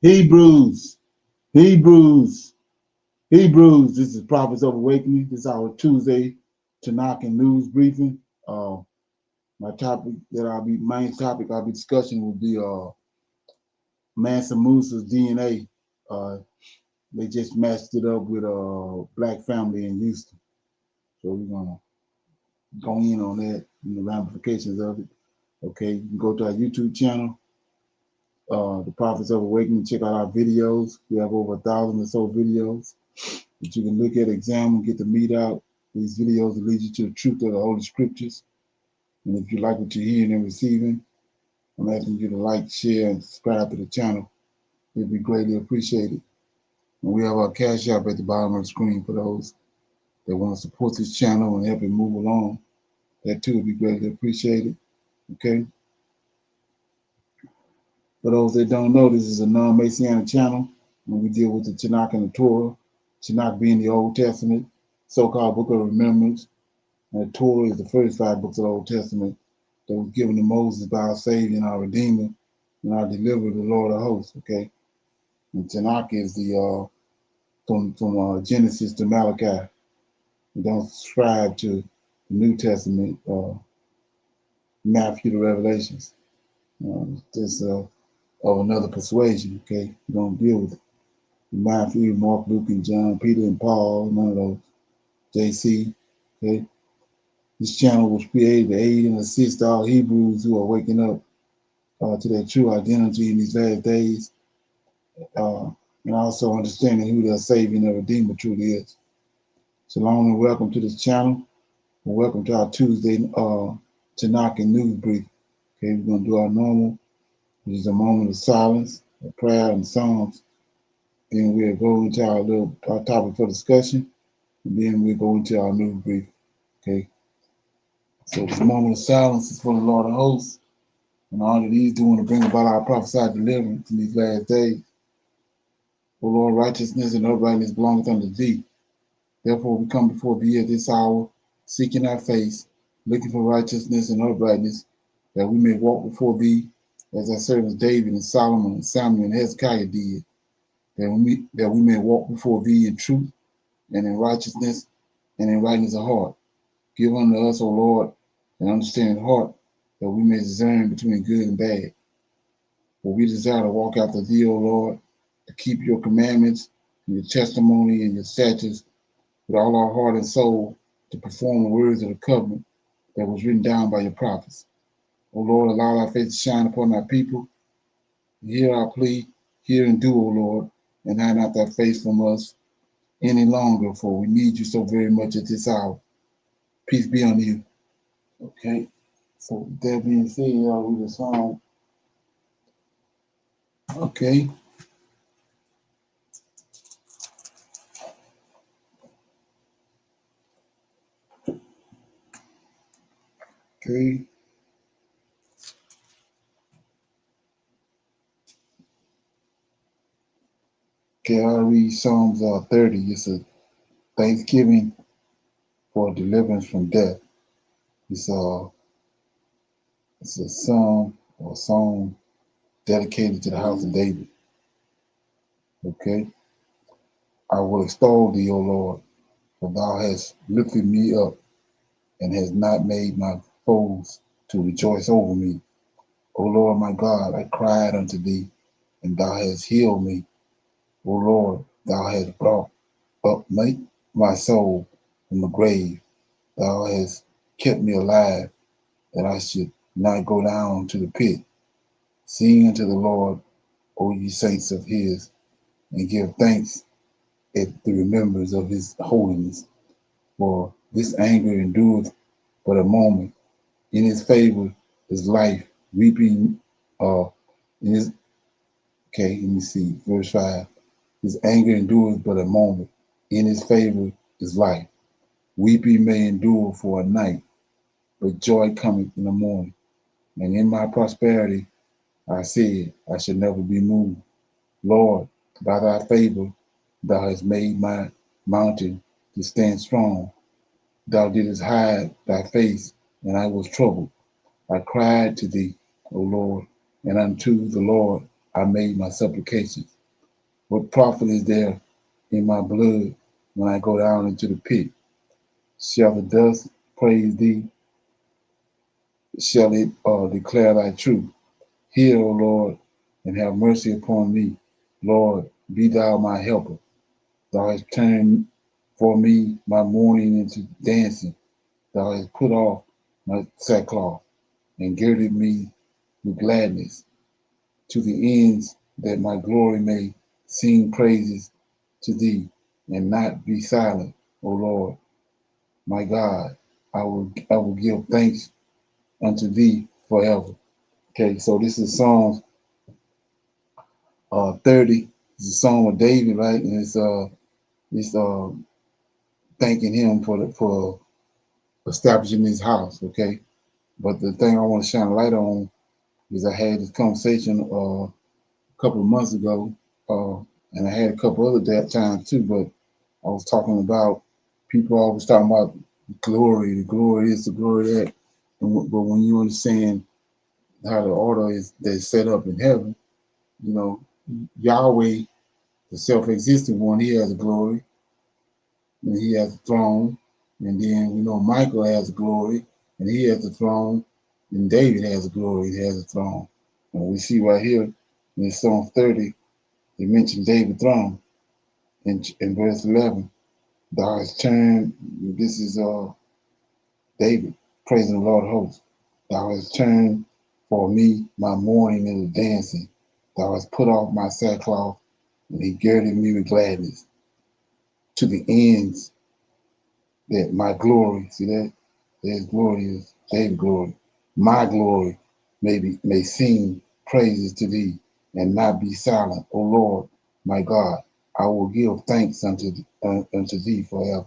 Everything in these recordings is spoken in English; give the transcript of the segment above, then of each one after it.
Hebrews, Hebrews, Hebrews. This is Prophets of Awakening. This is our Tuesday Tanak and news briefing. My topic that main topic I'll be discussing will be Mansa Musa's DNA. They just matched it up with a black family in Houston. So we're gonna go in on that and the ramifications of it. Okay, you can go to our YouTube channel, the Prophets of Awakening. Check out our videos. We have over 1,000 or so videos that you can look at, examine, get the meat out. These videos will lead you to the truth of the Holy Scriptures. And if you like what you're hearing and receiving, I'm asking you to like, share, and subscribe to the channel. It'd be greatly appreciated. And we have our cash app at the bottom of the screen for those that want to support this channel and help it move along. That too would be greatly appreciated. Okay. For those that don't know, this is a non-Messianic channel, and we deal with the Tanakh and the Torah. Tanakh being the Old Testament, so-called Book of Remembrance, and the Torah is the first 5 books of the Old Testament that was given to Moses by our Savior and our Redeemer and our Deliverer, the Lord of Hosts. Okay, and Tanakh is the from Genesis to Malachi. We don't subscribe to the New Testament, Matthew to Revelations. This of another persuasion. Okay, we don't deal with it. Matthew, Mark, Luke, and John, Peter, and Paul, none of those. JC. Okay, this channel was created to aid and assist all Hebrews who are waking up to their true identity in these last days, uh, and also understanding who their Savior and their Redeemer truly is. Shalom and welcome to this channel, and welcome to our Tuesday Tanakh and news brief. Okay, we're going to do our normal, which is a moment of silence, a prayer, and psalms. Then we'll go into our topic for discussion, and then we'll go into our news brief. Okay, so this moment of silence is for the Lord of Hosts, and all that He's doing to bring about our prophesied deliverance in these last days. O Lord, righteousness and uprightness belongeth unto Thee. Therefore we come before Thee at this hour, seeking Thy face, looking for righteousness and uprightness, that we may walk before Thee as Thy servants David and Solomon and Samuel and Hezekiah did, that we may walk before Thee in truth and in righteousness and in rightness of heart. Give unto us, O Lord, an understanding heart, that we may discern between good and bad. For we desire to walk after Thee, O Lord, to keep Your commandments and Your testimony and Your statutes with all our heart and soul, to perform the words of the covenant that was written down by Your prophets. O Lord, allow Thy face to shine upon Thy people. Hear our plea, hear and do, O Lord, and hide not Thy face from us any longer, for we need You so very much at this hour. Peace be unto You. Okay, so with that being said, I'll read a song. Okay. Okay. Okay, I'll read Psalms 30. It's a thanksgiving for deliverance from death. It's a psalm or a song dedicated to the house of David. Okay. I will extol Thee, O Lord, for Thou hast lifted me up and hast not made my foes to rejoice over me. O Lord my God, I cried unto Thee, and Thou hast healed me. O Lord, Thou hast brought up my soul from the grave. Thou hast kept me alive, that I should not go down to the pit. Sing unto the Lord, O ye saints of His, and give thanks at the remembrance of His holiness. For this anger endureth but a moment. In His favor is life. Weeping, in His, okay, let me see, verse 5. His anger endureth but a moment. In His favor is life. Weeping may endure for a night, but joy cometh in the morning. And in my prosperity I said, I should never be moved. Lord, by Thy favor Thou hast made my mountain to stand strong. Thou didst hide Thy face, and I was troubled. I cried to Thee, O Lord, and unto the Lord I made my supplications. What profit is there in my blood when I go down into the pit? Shall the dust praise thee? Shall it declare thy truth? Hear, O Lord, and have mercy upon me. Lord, be thou my helper. Thou hast turned for me my mourning into dancing. Thou hast put off my sackcloth and girded me with gladness, to the ends that my glory may sing praises to thee and not be silent, O Lord, my God. I will give thanks unto thee forever. Okay, so this is Psalms 30. It's a song of David, right? And it's thanking him for establishing his house. Okay, but the thing I want to shine a light on is I had this conversation a couple of months ago, and I had a couple other that times too. But I was talking about people always talking about glory, the glory this, the glory that. But when you understand how the order is that's set up in heaven, you know, Yahweh, the self-existent one, he has a glory, and he has a throne. And then we know Michael has a glory, and he has a throne. And David has a glory, he has a throne. And we see right here in Psalm 30, they mention David's throne in verse 11. Thou hast turned, this is David praising the Lord of hosts. Thou hast turned for me my mourning into dancing. Thou hast put off my sackcloth, and he girded me with gladness, to the ends that my glory, see that? There's glory is David's glory. My glory may sing praises to thee and not be silent. O Lord, my God, I will give thanks unto thee forever.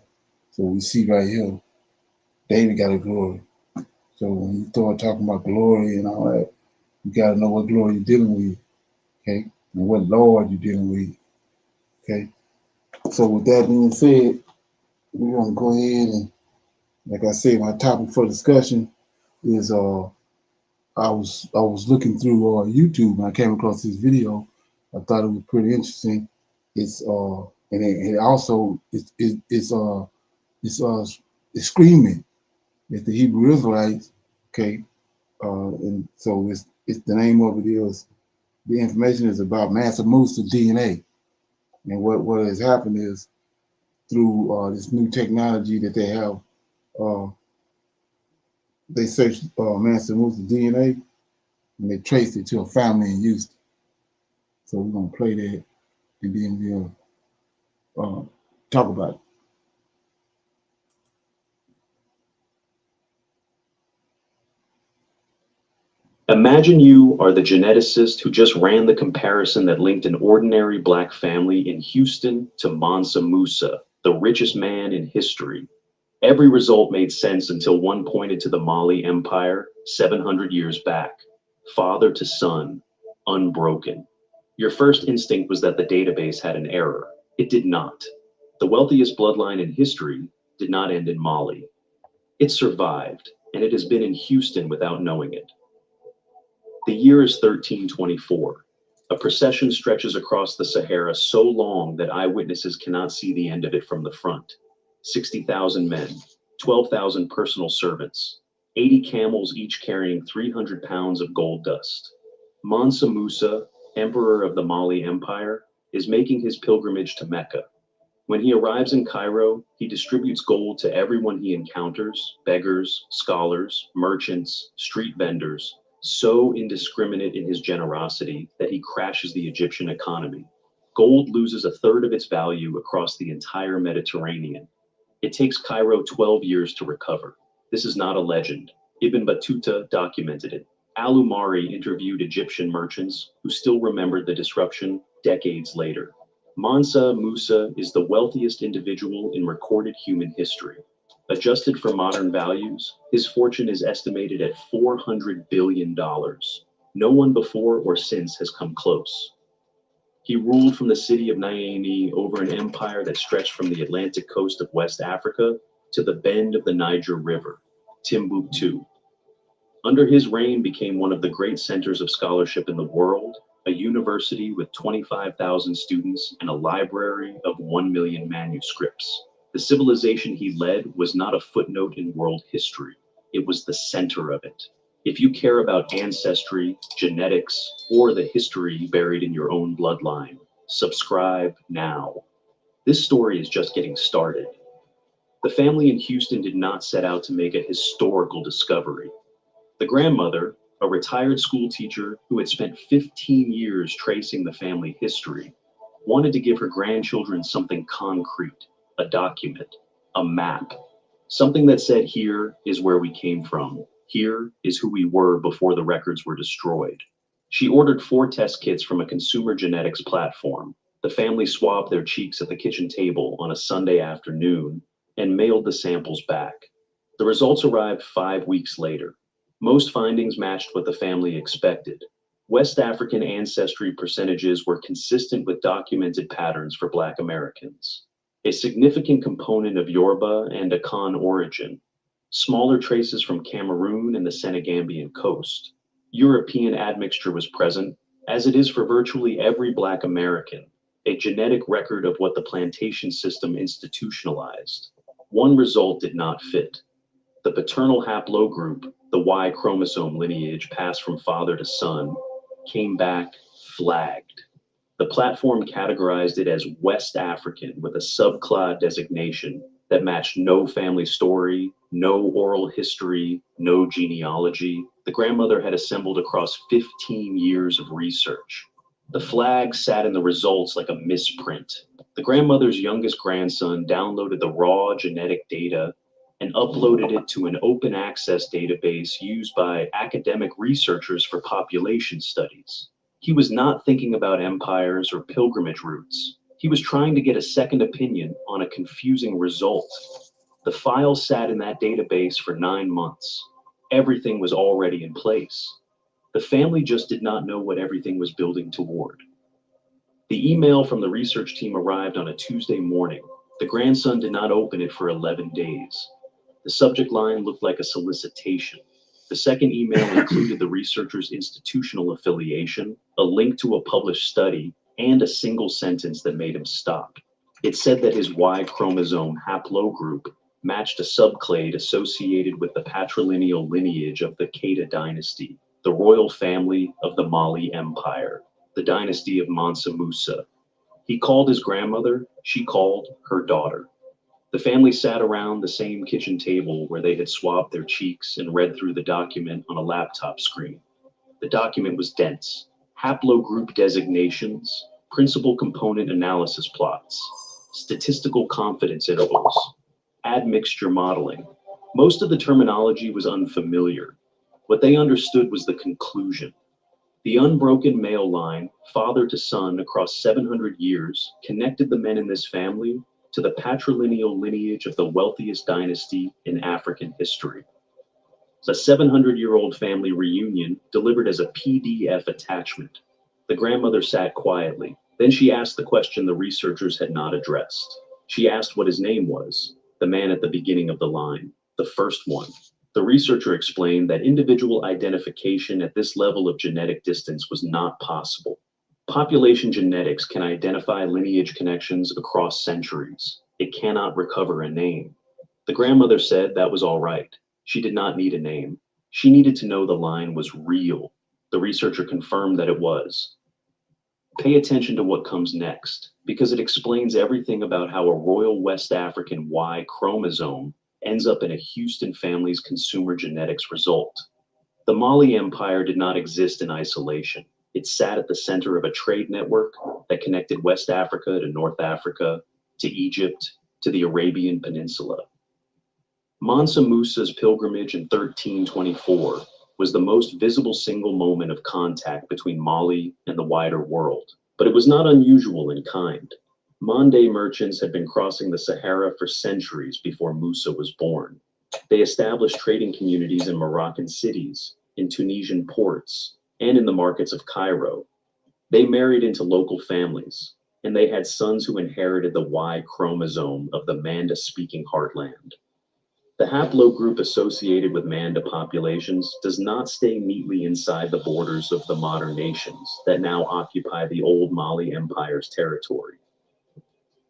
So we see right here, David got a glory. So when you start talking about glory and all that, you got to know what glory you're dealing with, okay? And what Lord you're dealing with, okay? So with that being said, we're going to go ahead and, like I said, my topic for discussion is I was looking through YouTube and I came across this video. I thought it was pretty interesting. It's and it also it's it's screaming at the Hebrew Israelites, okay? And so it's the name of it is the information is about Mansa Musa DNA, and what has happened is through this new technology that they have, uh, they searched Mansa Musa DNA and they traced it to a family in Houston. So we're gonna play that and then we'll talk about it. Imagine you are the geneticist who just ran the comparison that linked an ordinary black family in Houston to Mansa Musa, the richest man in history. Every result made sense until one pointed to the Mali Empire 700 years back. Father to son, unbroken. Your first instinct was that the database had an error. It did not. The wealthiest bloodline in history did not end in Mali. It survived, and it has been in Houston without knowing it. The year is 1324. A procession stretches across the Sahara so long that eyewitnesses cannot see the end of it from the front. 60,000 men, 12,000 personal servants, 80 camels each carrying 300 pounds of gold dust. Mansa Musa, emperor of the Mali Empire, is making his pilgrimage to Mecca. When he arrives in Cairo, he distributes gold to everyone he encounters: beggars, scholars, merchants, street vendors, so indiscriminate in his generosity that he crashes the Egyptian economy. Gold loses a third of its value across the entire Mediterranean. It takes Cairo 12 years to recover. This is not a legend. Ibn Battuta documented it. Al-Umari interviewed Egyptian merchants who still remembered the disruption decades later. Mansa Musa is the wealthiest individual in recorded human history. Adjusted for modern values, his fortune is estimated at $400 billion. No one before or since has come close. He ruled from the city of Niamey over an empire that stretched from the Atlantic coast of West Africa to the bend of the Niger River, Timbuktu. Under his reign became one of the great centers of scholarship in the world, a university with 25,000 students and a library of 1 million manuscripts. The civilization he led was not a footnote in world history, it was the center of it. If you care about ancestry, genetics, or the history buried in your own bloodline, subscribe now. This story is just getting started. The family in Houston did not set out to make a historical discovery. The grandmother, a retired school teacher who had spent 15 years tracing the family history, wanted to give her grandchildren something concrete, a document, a map, something that said, here is where we came from. Here is who we were before the records were destroyed. She ordered 4 test kits from a consumer genetics platform. The family swabbed their cheeks at the kitchen table on a Sunday afternoon and mailed the samples back. The results arrived 5 weeks later. Most findings matched what the family expected. West African ancestry percentages were consistent with documented patterns for Black Americans. A significant component of Yoruba and Akan origin. Smaller traces from Cameroon and the Senegambian coast. European admixture was present, as it is for virtually every Black American, a genetic record of what the plantation system institutionalized. One result did not fit. The paternal haplogroup, the Y chromosome lineage passed from father to son, came back flagged. The platform categorized it as West African with a subclad designation that matched no family story, no oral history, no genealogy. The grandmother had assembled across 15 years of research. The flag sat in the results like a misprint. The grandmother's youngest grandson downloaded the raw genetic data and uploaded it to an open access database used by academic researchers for population studies. He was not thinking about empires or pilgrimage routes. He was trying to get a second opinion on a confusing result. The file sat in that database for 9 months. Everything was already in place. The family just did not know what everything was building toward. The email from the research team arrived on a Tuesday morning. The grandson did not open it for 11 days. The subject line looked like a solicitation. The second email included the researcher's institutional affiliation, a link to a published study, and a single sentence that made him stop. It said that his Y chromosome haplogroup matched a subclade associated with the patrilineal lineage of the Keita dynasty, the royal family of the Mali Empire, the dynasty of Mansa Musa. He called his grandmother, she called her daughter. The family sat around the same kitchen table where they had swabbed their cheeks and read through the document on a laptop screen. The document was dense. Haplogroup designations, principal component analysis plots, statistical confidence intervals, admixture modeling. Most of the terminology was unfamiliar. What they understood was the conclusion. The unbroken male line, father to son across 700 years, connected the men in this family to the patrilineal lineage of the wealthiest dynasty in African history. A 700-year-old family reunion delivered as a PDF attachment. The grandmother sat quietly. Then she asked the question the researchers had not addressed. She asked what his name was, the man at the beginning of the line, the first one. The researcher explained that individual identification at this level of genetic distance was not possible. Population genetics can identify lineage connections across centuries. It cannot recover a name. The grandmother said that was all right. She did not need a name. She needed to know the line was real. The researcher confirmed that it was. Pay attention to what comes next, because it explains everything about how a royal West African Y chromosome ends up in a Houston family's consumer genetics result. The Mali Empire did not exist in isolation. It sat at the center of a trade network that connected West Africa to North Africa, to Egypt, to the Arabian Peninsula. Mansa Musa's pilgrimage in 1324 was the most visible single moment of contact between Mali and the wider world, but it was not unusual in kind. Mande merchants had been crossing the Sahara for centuries before Musa was born. They established trading communities in Moroccan cities, in Tunisian ports, and in the markets of Cairo. They married into local families, and they had sons who inherited the Y chromosome of the Manda-speaking heartland. The haplogroup associated with Manda populations does not stay neatly inside the borders of the modern nations that now occupy the old Mali Empire's territory.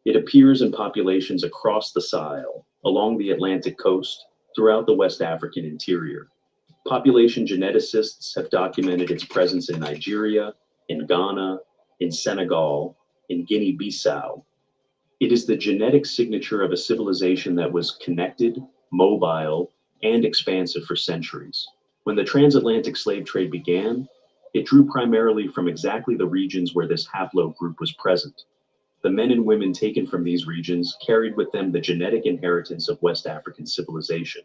It appears in populations across the Sahel, along the Atlantic coast, throughout the West African interior. Population geneticists have documented its presence in Nigeria, in Ghana, in Senegal, in Guinea Bissau. It is the genetic signature of a civilization that was connected, mobile, and expansive for centuries. When the transatlantic slave trade began, it drew primarily from exactly the regions where this haplogroup was present. The men and women taken from these regions carried with them the genetic inheritance of West African civilization,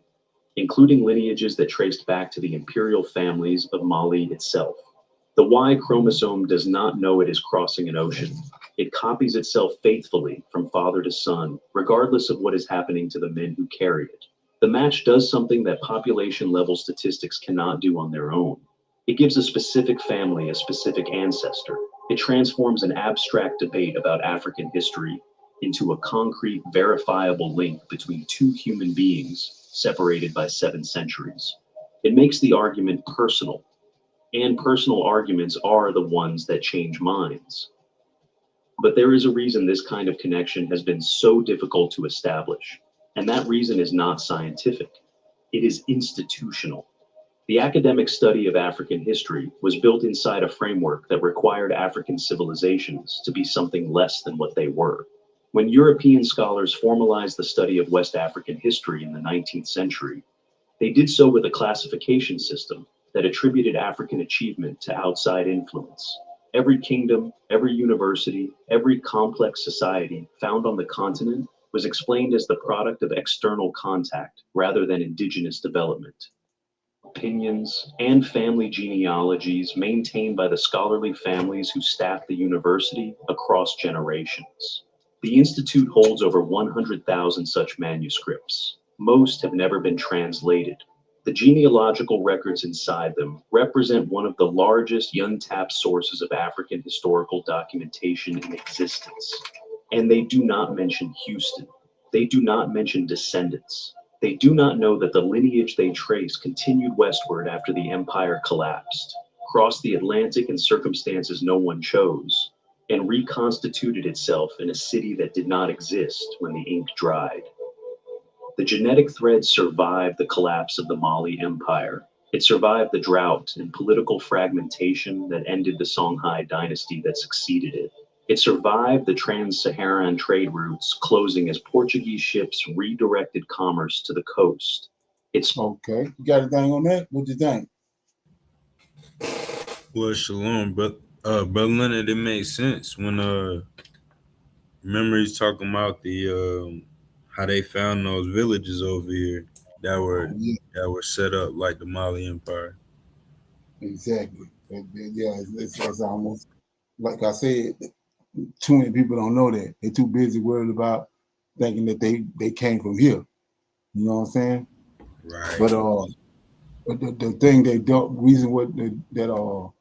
including lineages that traced back to the imperial families of Mali itself. The Y chromosome does not know it is crossing an ocean. It copies itself faithfully from father to son, regardless of what is happening to the men who carry it. The match does something that population level statistics cannot do on their own. It gives a specific family a specific ancestor. It transforms an abstract debate about African history into a concrete, verifiable link between two human beings separated by 7 centuries. It makes the argument personal, and personal arguments are the ones that change minds. But there is a reason this kind of connection has been so difficult to establish, and that reason is not scientific. It is institutional. The academic study of African history was built inside a framework that required African civilizations to be something less than what they were. When European scholars formalized the study of West African history in the 19th century, they did so with a classification system that attributed African achievement to outside influence. Every kingdom, every university, every complex society found on the continent was explained as the product of external contact rather than indigenous development. Opinions and family genealogies maintained by the scholarly families who staff the university across generations. The Institute holds over 100,000 such manuscripts. Most have never been translated. The genealogical records inside them represent one of the largest untapped sources of African historical documentation in existence. And they do not mention Houston. They do not mention descendants. They do not know that the lineage they trace continued westward after the empire collapsed, crossed the Atlantic in circumstances no one chose, and reconstituted itself in a city that did not exist when the ink dried. The genetic thread survived the collapse of the Mali Empire. It survived the drought and political fragmentation that ended the Songhai dynasty that succeeded it. It survived the trans Saharan trade routes closing as Portuguese ships redirected commerce to the coast. It's Okay. You got anything on that? What you think? Well, shalom, brother Leonard, it makes sense when remember he's talking about the how they found those villages over here that Oh, were yeah, set up like the Mali Empire. exactly. Yeah, it's almost like I said. Too many people don't know that. They're too busy worried about thinking that they came from here. You know what I'm saying? Right, But the thing they don't reason what that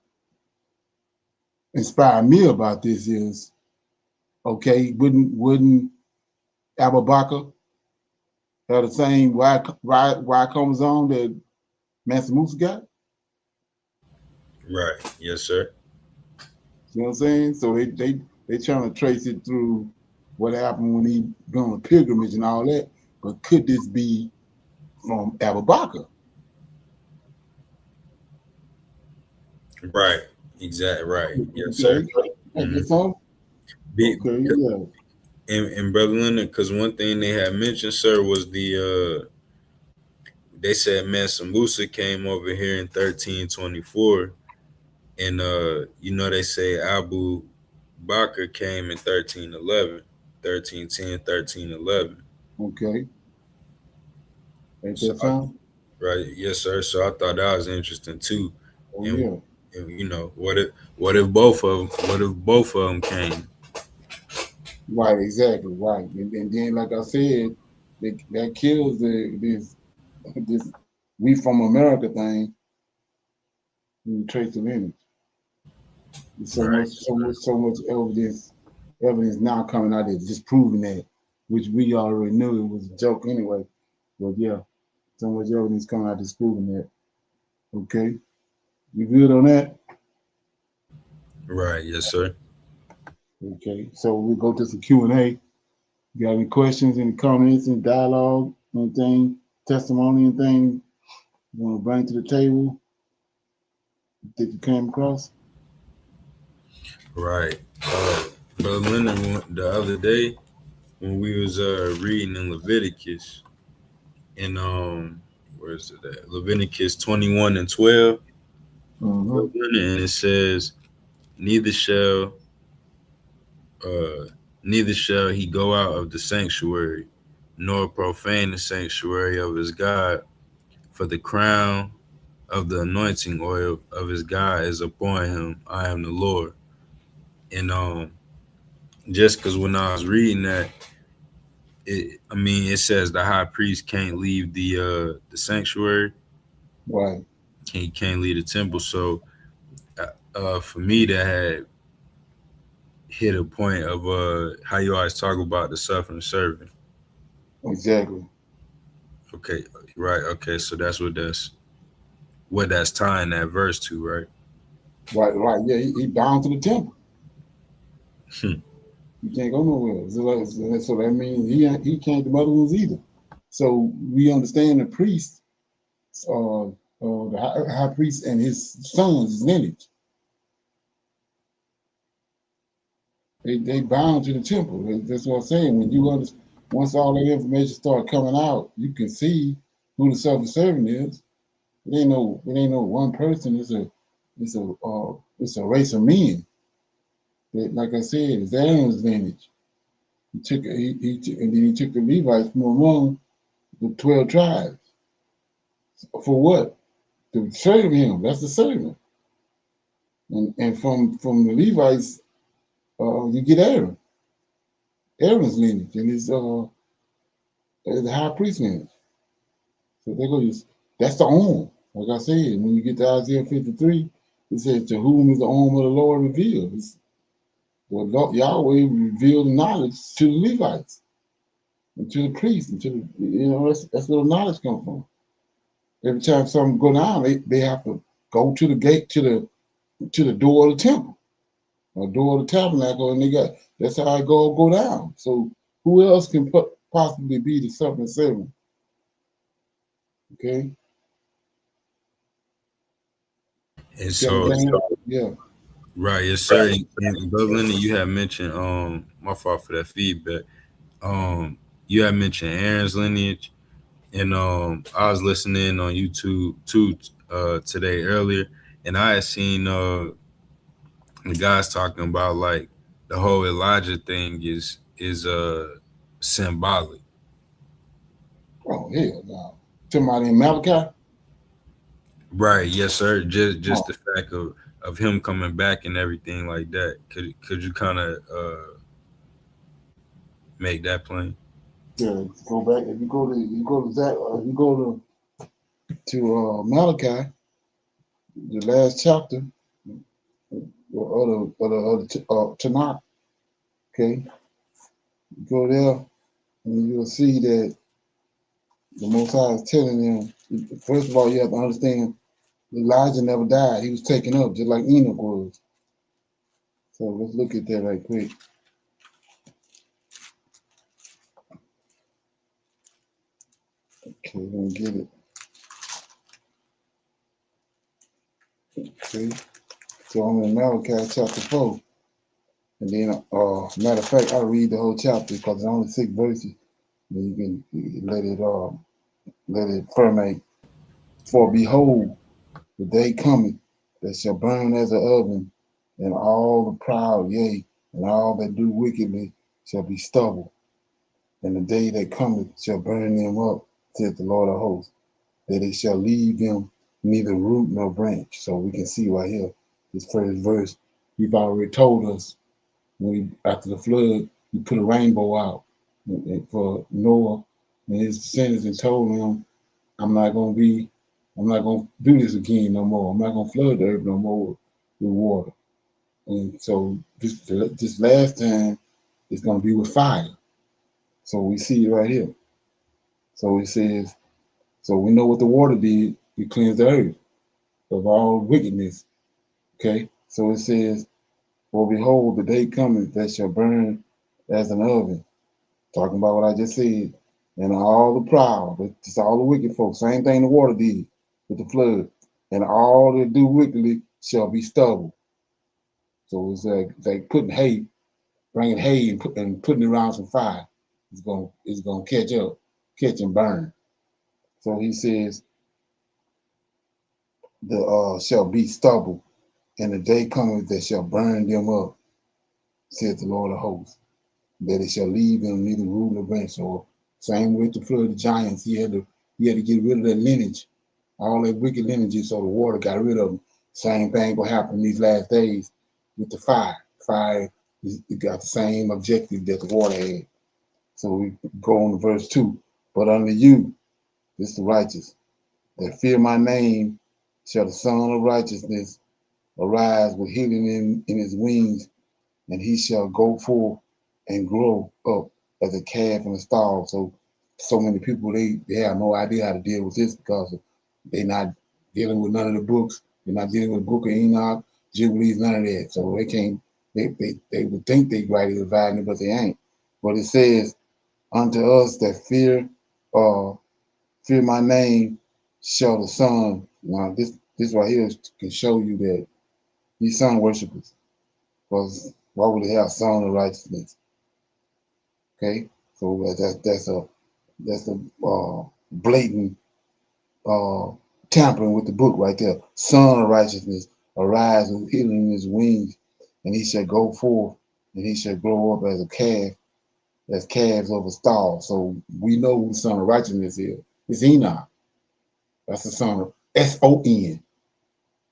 inspired me about this is okay. Wouldn't Abubakar have the same Y chromosome that Mansa Musa got? right, yes, sir. You know what I'm saying? So they trying to trace it through what happened when he went on a pilgrimage and all that. But could this be from Abubakar? Right, exactly, right, yes, sir. Okay, I hmm guess so. Be, Okay, yeah, and brother Leonard, because one thing they had mentioned, sir, was they said Mansa Musa came over here in 1324, and they say Abu Bakr came in 1311, 1310, 1311. okay. Ain't So, that something? right, yes, sir. So I thought that was interesting too. Oh And, yeah, what if both of them came? right, exactly, right. And then, like I said, that kills this we from America thing. You trace the lineage. There's Right, so much evidence now coming out that's just proving that, which we already knew it was a joke anyway. But yeah, so much evidence coming out disproving that. Okay, you good on that? Right. Yes, sir. Okay, so we'll go to some Q&A. You got any questions, any comments, any dialogue, anything, testimony, anything you want to bring to the table that you came across? Right. Brother Leonard, the other day when we was reading in Leviticus, in where is it at? Leviticus 21 and 12, Mm-hmm. Brother Leonard, and it says, neither shall uh neither shall he go out of the sanctuary, nor profane the sanctuary of his God, for the crown of the anointing oil of his God is upon him. I am the Lord. And just because when I was reading that, I mean, it says the high priest can't leave the sanctuary. Right. He can't leave the temple. So, for me, that had hit a point of how you always talk about the suffering servant. Exactly. Okay, right. Okay, so that's what that's tying that verse to, right? Right. Right. Yeah, he bound to the temple. Hmm. You can't go nowhere. So that means he can't do other ones either. So we understand the priest, the high priest and his sons, his lineage. They bound to the temple. That's what I'm saying. When you understand, once all that information start coming out, you can see who the servant is. It ain't no one person. It's a race of men. That, like I said, it's Aaron's lineage. And then he took the Levites from among the 12 tribes. For what? To serve him. That's the servant. And from the Levites, you get Aaron's lineage, and his the high priest lineage. So they go just that's the arm. Like I said, when you get to Isaiah 53, it says, "To whom is the arm of the Lord revealed?" Well, Yahweh revealed the knowledge to the Levites and to the priests and to that's where the knowledge comes from. Every time something go down, they have to go to the gate to the door of the temple or door of the tabernacle, and that's how it go down. So who else can possibly be the suffering servant? Okay, And see what I'm so, saying? Yeah. right, yes, sir. And Brother Leonard, you have mentioned my fault for that feedback. You have mentioned Aaron's lineage, and I was listening on YouTube too today earlier, and I had seen the guys talking about like the whole Elijah thing is symbolic. Oh hell no. Somebody in Malachi? Right, yes, sir. Just Oh the fact of him coming back and everything like that. Could you kind of make that plain? yeah. Go back. If you go to Zach, if you go to Malachi, the last chapter, Tanak. Okay, you go there and you'll see that the Most High is telling them. First of all, you have to understand Elijah never died. He was taken up just like Enoch was. So let's look at that right quick. Okay, let me get it. See, so I'm in Malachi chapter 4. And then, matter of fact, I read the whole chapter because it's only 6 verses. Then you can let it ferment. For behold, the day cometh that shall burn as an oven, and all the proud, yea, and all that do wickedly shall be stubble. And the day that cometh shall burn them up, saith the Lord of hosts, that it shall leave them neither root nor branch. So we can see right here, this first verse, he's already told us when after the flood, he put a rainbow out for Noah and his descendants and told them, I'm not gonna be, I'm not gonna do this again no more. I'm not gonna flood the earth no more with water. And so this last time it's gonna be with fire. So we see it right here. So it says, so we know what the water did. It cleansed the earth of all wickedness. Okay. So it says, for behold, the day cometh that shall burn as an oven. Talking about what I just said. And all the proud, just all the wicked folks, same thing the water did with the flood. And all that do wickedly shall be stubble. So it's like putting hay, bringing hay and putting it around some fire. It's gonna catch up, catch and burn. So he says the shall be stubble, and the day cometh that shall burn them up, said the Lord of hosts, that it shall leave them neither root nor branch. So same with the flood of the giants, he had to get rid of that lineage, all that wicked lineage, so the water got rid of them. Same thing will happen these last days with the fire. Fire it got the same objective that the water had. So we go on to verse 2. But unto you, this is the righteous, that fear my name, shall the Son of Righteousness arise with healing in his wings, and he shall go forth and grow up as a calf in a stall. So many people they have no idea how to deal with this because they're not dealing with none of the books. They're not dealing with the book of Enoch, Jubilees, none of that. So they can't they would think they rightly dividing it, but they ain't. But it says, unto us that uh fear my name shall the Son. Now this right here can show you that these sun worshippers, because why would they have son of righteousness? Okay, so that's a blatant uh, tampering with the book right there. Son of righteousness, arise with healing in his wings, and he shall go forth, and he shall grow up as a calf, as calves of a stall. So we know who the son of righteousness is. It's Enoch. That's the son of S-O-N.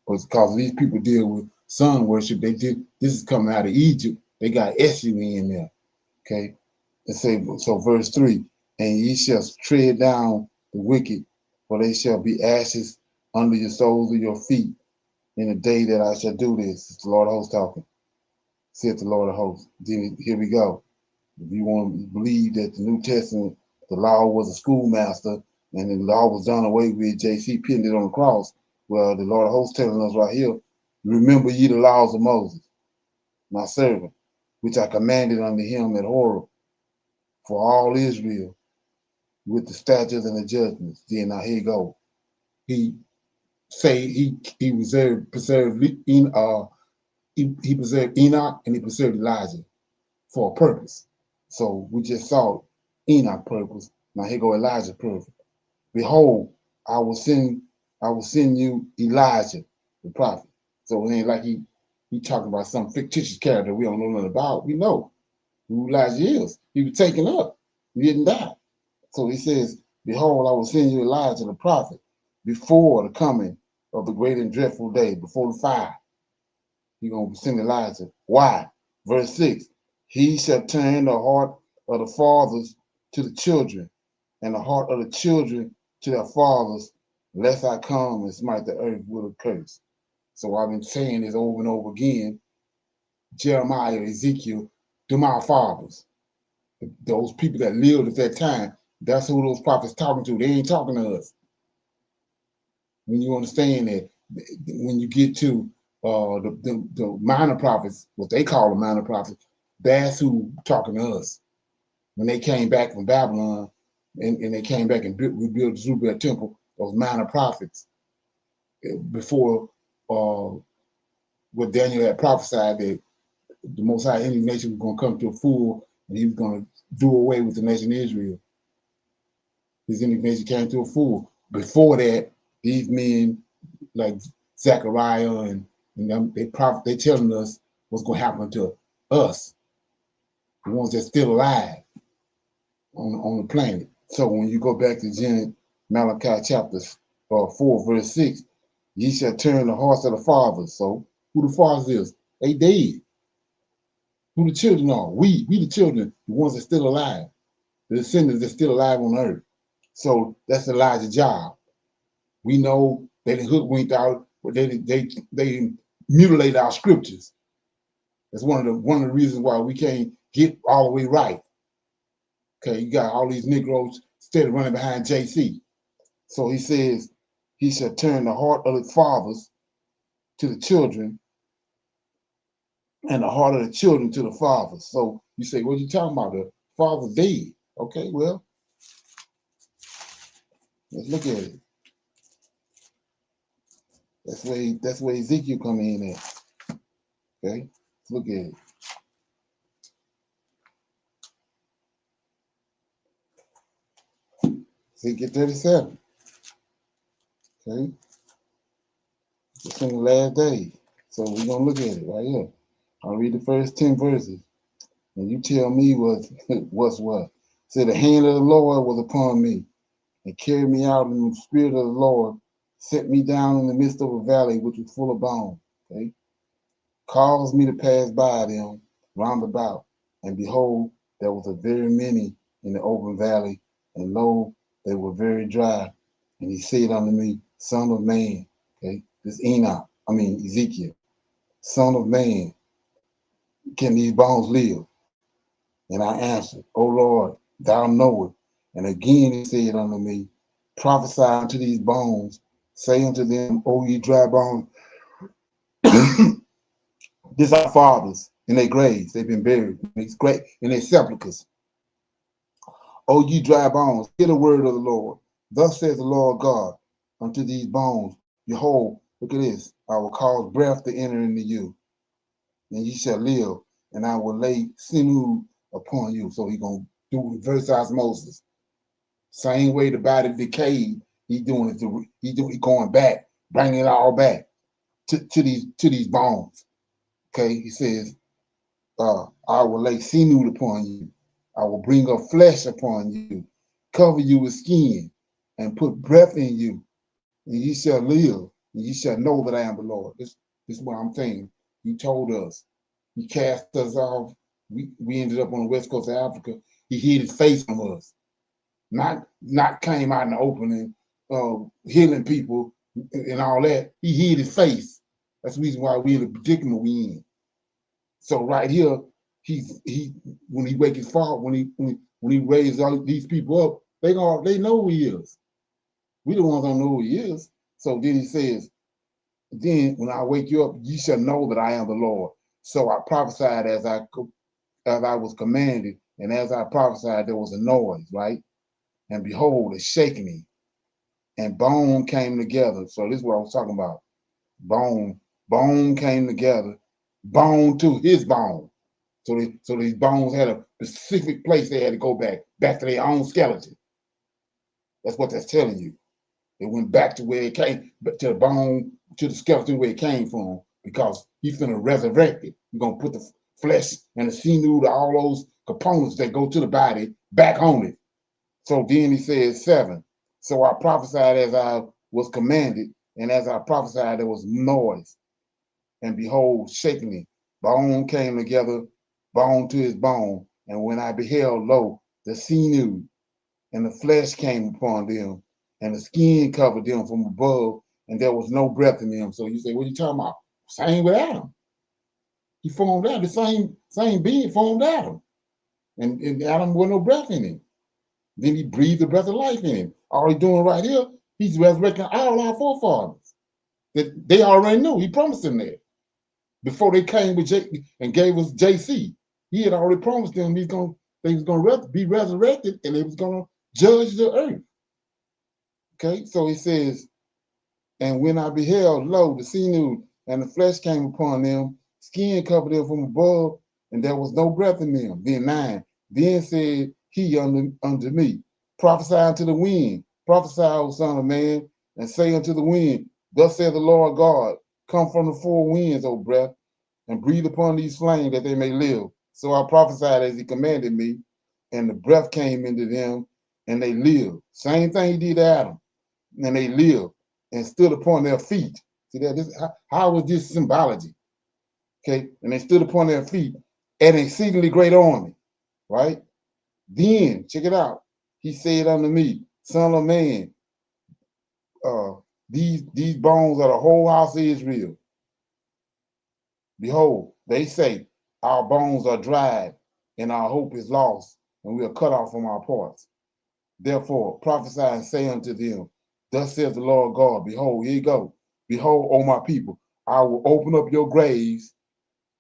Because these people deal with sun worship, this is coming out of Egypt. They got S-U-N in there. Okay. And say so verse 3, and ye shall tread down the wicked, for they shall be ashes under your soles of your feet in the day that I shall do this. It's the Lord of hosts talking. Said the Lord of hosts. Then here we go. If you want to believe that the New Testament, the law was a schoolmaster and the law was done away with, JC pinned it on the cross. Well, the Lord of hosts telling us right here, remember ye the laws of Moses, my servant, which I commanded unto him at Horeb for all Israel with the statutes and the judgments. Then now here you go. He say he preserved he preserved Enoch and he preserved Elijah for a purpose. So we just saw Enoch purpose. Now here go Elijah purpose. Behold, I will send you Elijah, the prophet. So it ain't like he talking about some fictitious character we don't know nothing about. We know who Elijah is. He was taken up. He didn't die. So he says, behold, I will send you Elijah the prophet before the coming of the great and dreadful day, before the fire. He's going to send Elijah. Why? Verse 6, he shall turn the heart of the fathers to the children, and the heart of the children to their fathers, lest I come and smite the earth with a curse. So I've been saying this over and over again. Jeremiah, Ezekiel, them our fathers. Those people that lived at that time, that's who those prophets talking to. They ain't talking to us. When you understand that, when you get to the minor prophets, what they call the minor prophets, that's who talking to us. When they came back from Babylon and they came back and rebuilt the Zerubbabel temple, those minor prophets, before what Daniel had prophesied, that the Most High indignation was going to come to a full, and he was going to do away with the nation of Israel. His indignation came to a full. Before that, these men like Zechariah and them, they telling us what's going to happen to us, the ones that's still alive on the planet. So when you go back to Malachi chapter 4, verse 6, ye shall turn the hearts of the fathers. So who the fathers is? They dead. Who the children are? We the children, the ones that's still alive, the descendants that's still alive on earth. So that's Elijah's job. We know they hoodwinked out, but they mutilate our scriptures. That's one of the reasons why we can't get all the way right. Okay, you got all these Negroes instead of running behind JC. So he says, he shall turn the heart of the fathers to the children, and the heart of the children to the fathers. So you say, what are you talking about? The father's dead. Okay, well, let's look at it. That's where Ezekiel come in at. Okay, let's look at it. Ezekiel 37. Okay, it's in the last day. So we're gonna look at it right here. I'll read the first 10 verses, and you tell me what's what. Say, the hand of the Lord was upon me, and carried me out in the spirit of the Lord, set me down in the midst of a valley which was full of bones. Okay, caused me to pass by them round about, and behold, there was a very many in the open valley, and lo, they were very dry. And he said unto me, Son of man, okay, this Ezekiel, Son of man, can these bones live? And I answered, O Lord, thou knowest. And again he said unto me, prophesy unto these bones, say unto them, O ye dry bones, this our fathers in their graves, they've been buried in their sepulchres. O ye dry bones, hear the word of the Lord. Thus says the Lord God unto these bones, behold, look at this, I will cause breath to enter into you, and ye shall live, and I will lay sinew upon you. So he's going to do reverse osmosis. Same way the body decayed, he's doing it. He's going back, bringing it all back to these bones. Okay, he says, I will lay sinew upon you. I will bring up flesh upon you, cover you with skin, and put breath in you, and ye shall live, and ye shall know that I am the Lord. This is what I'm saying. He told us. He cast us off. We ended up on the west coast of Africa. He hid his face from us. Not came out in the open and healing people and all that. He hid his face. That's the reason why we're in the predicament we in. So right here, he when he wake his father, when he raised all these people up, they know who he is. We the ones don't know who he is. So then he says, then when I wake you up, you shall know that I am the Lord. So I prophesied as I was commanded, and as I prophesied, there was a noise, right? And behold, a shaking, and bone came together. So this is what I was talking about. Bone came together, bone to his bone. So these bones had a specific place they had to go back to their own skeleton. That's what that's telling you. It went back to where it came, to the bone, to the skeleton where it came from, because he's finna resurrect it. He's gonna put the flesh and the sinew, all those components that go to the body back on it. So then he says 7. So I prophesied as I was commanded, and as I prophesied, there was noise. And behold, shaking, bone came together, bone to his bone. And when I beheld, lo, the sinew and the flesh came upon them, and the skin covered them from above, and there was no breath in them. So you say, what are you talking about? Same with Adam. He formed Adam. The same being formed Adam. And Adam with no breath in him. Then he breathed the breath of life in him. All he's doing right here, he's resurrecting all our forefathers. That they already knew. He promised them that. Before they came with and gave us JC, he had already promised them they was going to be resurrected, and they was going to judge the earth. Okay, so he says, and when I beheld, lo, the sinew and the flesh came upon them, skin covered them from above, and there was no breath in them. Then 9, then said he unto me, prophesy unto the wind, prophesy, O son of man, and say unto the wind, thus saith the Lord God, come from the four winds, O breath, and breathe upon these flames that they may live. So I prophesied as he commanded me, and the breath came into them, and they lived. Same thing he did to Adam, and they lived and stood upon their feet. See that? How was this symbology? Okay, and they stood upon their feet, an exceedingly great army, right? Then, check it out. He said unto me, son of man, these bones are the whole house of Israel. Behold, they say, our bones are dried, and our hope is lost, and we are cut off from our parts. Therefore, prophesy and say unto them, thus says the Lord God, behold, here you go. Behold, O my people, I will open up your graves,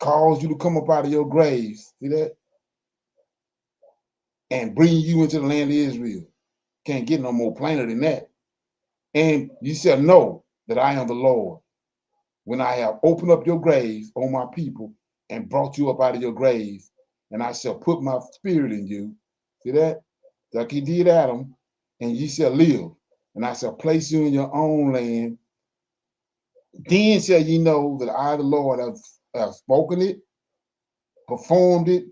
cause you to come up out of your graves, see that? And bring you into the land of Israel. Can't get no more plainer than that. And you shall know that I am the Lord, when I have opened up your graves, O my people, and brought you up out of your graves, and I shall put my spirit in you. See that? Like he did Adam, and ye shall live, and I shall place you in your own land. Then shall ye know that I, the Lord, have spoken it, performed it,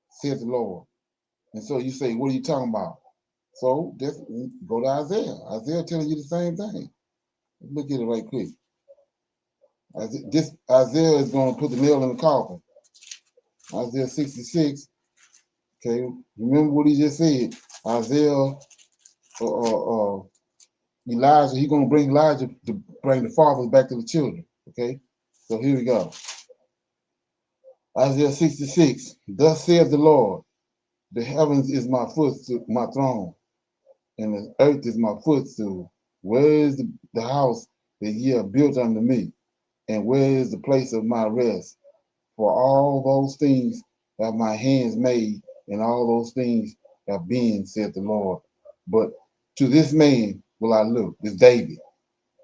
says the Lord. And so you say, what are you talking about? So just go to Isaiah. Isaiah telling you the same thing. Look at it right quick. This Isaiah is going to put the nail in the coffin. Isaiah 66. Okay, remember what he just said. Isaiah, Elijah, he's going to bring Elijah to bring the fathers back to the children. Okay, so here we go. Isaiah 66. Thus saith the Lord, the heavens is my footstool, my throne, and the earth is my footstool. Where is the house that ye have built unto me? And where is the place of my rest? For all those things have my hands made, and all those things have been, said the Lord. But to this man will I look, this David,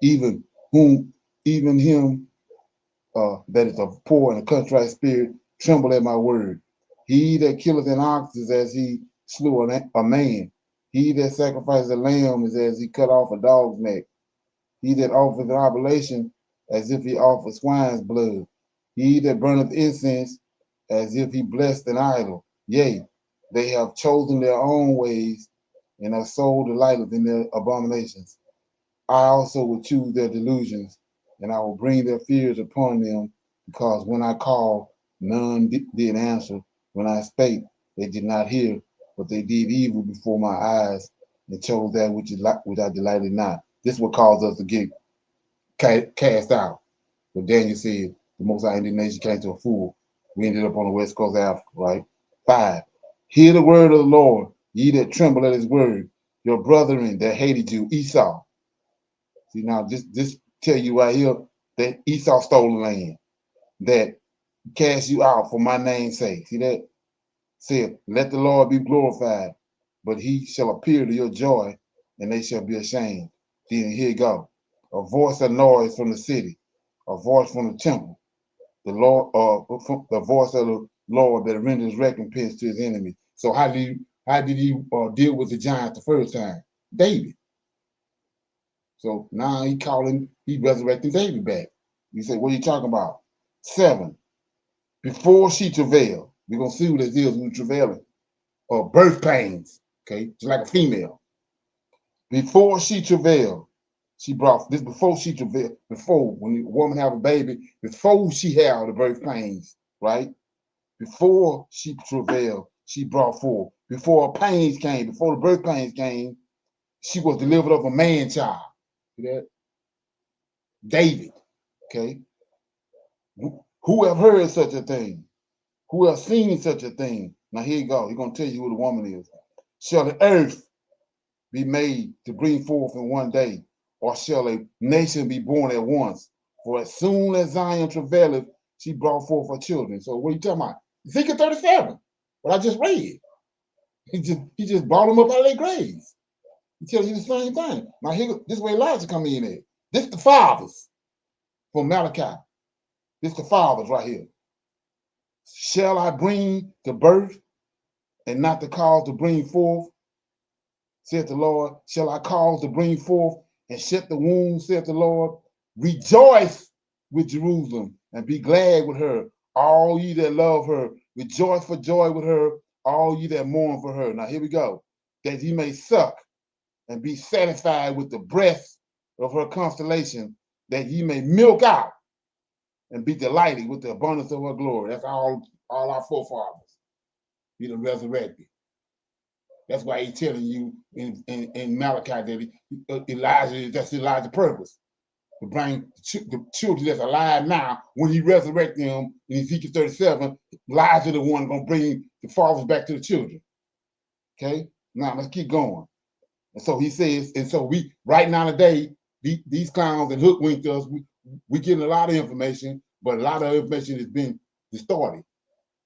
even him that is of poor and a contrite spirit, tremble at my word. He that killeth an ox is as he slew a man. He that sacrifices a lamb is as he cut off a dog's neck. He that offers an oblation as if he offered swine's blood. He that burneth incense as if he blessed an idol. Yea, they have chosen their own ways, and their soul delighteth in their abominations. I also will choose their delusions, and I will bring their fears upon them, because when I called, none did answer. When I spake, they did not hear, but they did evil before my eyes, and chose that which I delighted not. This will cause us to get cast out. But Daniel said, the Most High indignation came to a fool. We ended up on the west coast of Africa, right? 5. Hear the word of the Lord, ye that tremble at his word, your brethren that hated you, Esau. See, now this tell you right here that Esau stole the land, that cast you out for my name's sake. See that? Said, let the Lord be glorified, but he shall appear to your joy, and they shall be ashamed. Then here you go. A voice of noise from the city, a voice from the temple, the Lord, the voice of the Lord that renders recompense to his enemy. So how did he deal with the giants the first time? David. So now he resurrecting David back. You say, what are you talking about? 7. Before she travailed, we're gonna see what it is with travailing, or birth pains. Okay, just like a female. Before she travailed, she brought this before she travailed, before when the woman have a baby, before she had the birth pains, right? Before she travailed, she brought forth. Before her pains came, before the birth pains came, she was delivered of a man child. See that? David. Okay. Who have heard such a thing? Who have seen such a thing? Now here you go. He's gonna tell you who the woman is. Shall the earth be made to bring forth in one day, or shall a nation be born at once? For as soon as Zion travaileth, she brought forth her children. So what are you talking about? Ezekiel 37. What I just read. He just brought them up out of their graves. He tells you the same thing. Now here, this is where Elijah come in at. This the fathers from Malachi. This the fathers right here. Shall I bring to birth and not to cause to bring forth, saith the Lord? Shall I cause to bring forth and shut the womb, saith the Lord? Rejoice with Jerusalem and be glad with her, all ye that love her. Rejoice for joy with her, all ye that mourn for her. Now here we go. That ye may suck and be satisfied with the breast of her constellation, that ye may milk out and be delighted with the abundance of her glory. That's all our forefathers. Be the resurrected. That's why he's telling you in Malachi that Elijah, that's Elijah's purpose, to bring the children that's alive now. When he resurrects them in Ezekiel 37, Elijah the one going to bring the fathers back to the children. Okay? Now let's keep going. And so he says, and so we right now today, these clowns and hoodwinked us, we getting a lot of information, but a lot of information has been distorted.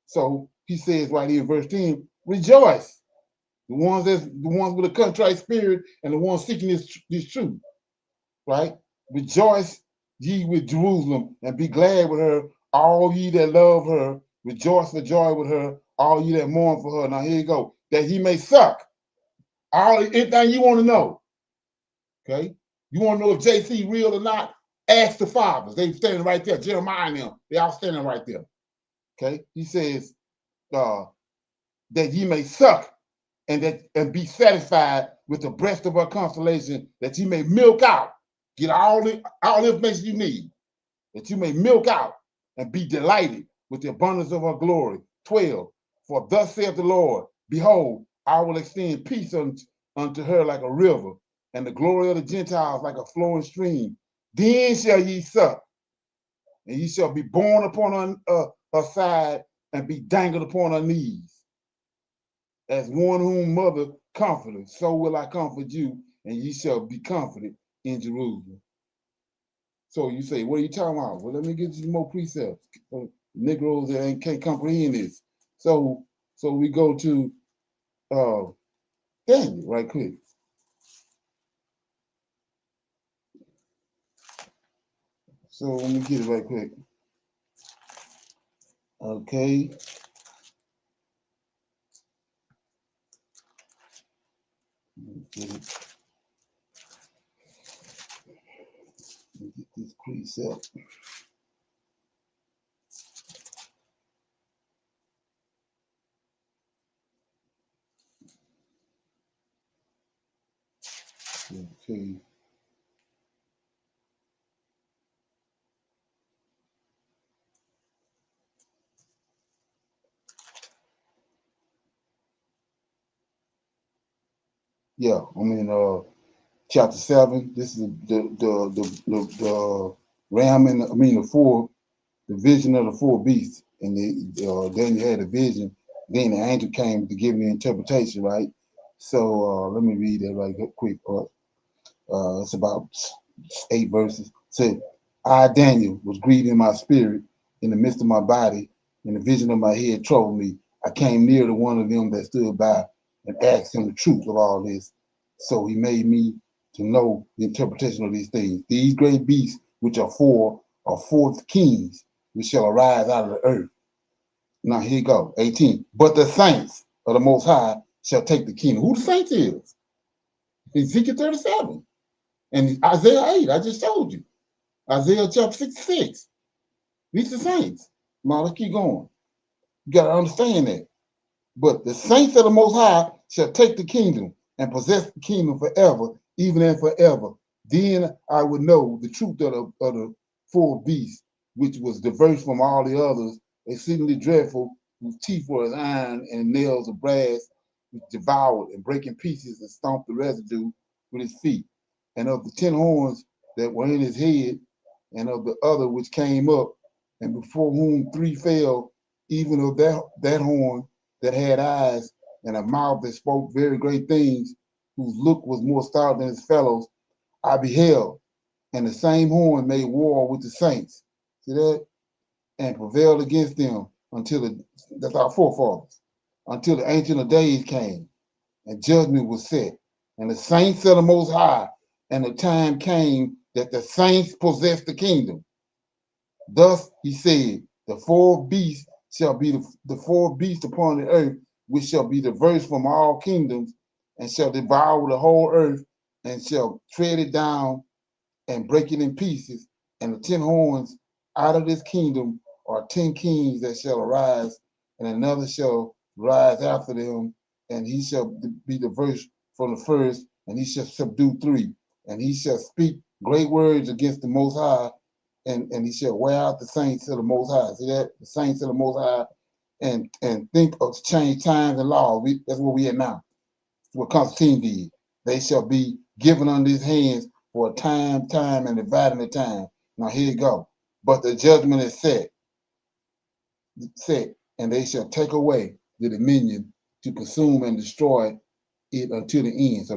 So he says right here in verse 10, rejoice. The ones with a contrite spirit and the ones seeking this truth, right? Rejoice ye with Jerusalem and be glad with her, all ye that love her. Rejoice for joy with her, all ye that mourn for her. Now here you go. That he may suck anything you want to know. Okay? You want to know if JC real or not? Ask the fathers. They standing right there. Jeremiah and them. They all standing right there. Okay? He says, that ye may suck and be satisfied with the breast of her consolation, that ye may milk out, get all the information you need, that you may milk out and be delighted with the abundance of her glory. 12, for thus saith the Lord, behold, I will extend peace unto her like a river, and the glory of the Gentiles like a flowing stream. Then shall ye suck, and ye shall be borne upon her side, and be dangled upon her knees. As one whom mother comforted, so will I comfort you, and ye shall be comforted in Jerusalem. So you say, what are you talking about? Well, let me get you some more precepts. Negroes that can't comprehend this. So we go to Daniel right quick. So let me get it right quick. Okay. Get it. Get this precept. Okay. Yeah, I'm in chapter 7. This is the ram and the vision of the four beasts. And then you had a vision. Then the angel came to give me the interpretation, right? So let me read that right quick. It's about 8 verses. It said, I, Daniel, was grieved in my spirit, in the midst of my body, and the vision of my head troubled me. I came near to one of them that stood by and asked him the truth of all this. So he made me to know the interpretation of these things. These great beasts, which are fourth kings, which shall arise out of the earth. Now here you go, 18. But the saints of the Most High shall take the kingdom. Who the saints is? Ezekiel 37. And Isaiah 8, I just told you. Isaiah chapter 66. These are saints. Now let's keep going. You got to understand that. But the saints of the Most High shall take the kingdom and possess the kingdom forever, even and forever. Then I would know the truth of the four beasts, which was diverse from all the others, exceedingly dreadful, whose teeth were as iron and nails of brass, which devoured and break in pieces and stomped the residue with his feet. And of the 10 horns that were in his head, and of the other which came up, and before whom 3 fell, even of that horn that had eyes and a mouth that spoke very great things, whose look was more stout than his fellows, I beheld, and the same horn made war with the saints. See that? And prevailed against them that's our forefathers, until the Ancient of Days came, and judgment was set. And the saints of the Most High, and the time came that the saints possessed the kingdom. Thus he said, the four beasts shall be the 4 beasts upon the earth, which shall be diverse from all kingdoms, and shall devour the whole earth, and shall tread it down and break it in pieces. And the 10 horns out of this kingdom are 10 kings that shall arise, and another shall rise after them, and he shall be diverse from the first, and he shall subdue 3, and he shall speak great words against the Most High, and he shall wear out the saints of the Most High. See that? The saints of the Most High, and think of change times and laws. That's what we are now. That's what Constantine did. They shall be given under his hands for a time, and dividing the time. Now here you go. But the judgment is set, and they shall take away the dominion to consume and destroy it until the end. So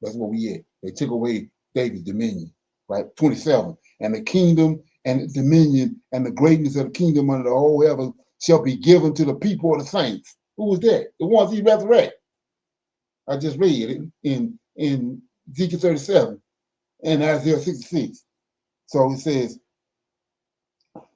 That's where we at. They took away David's dominion, right? 27. And the kingdom and the dominion and the greatness of the kingdom under the whole heaven shall be given to the people of the saints. Who was that? The ones he resurrected. I just read it in Ezekiel 37 and Isaiah 66. So it says,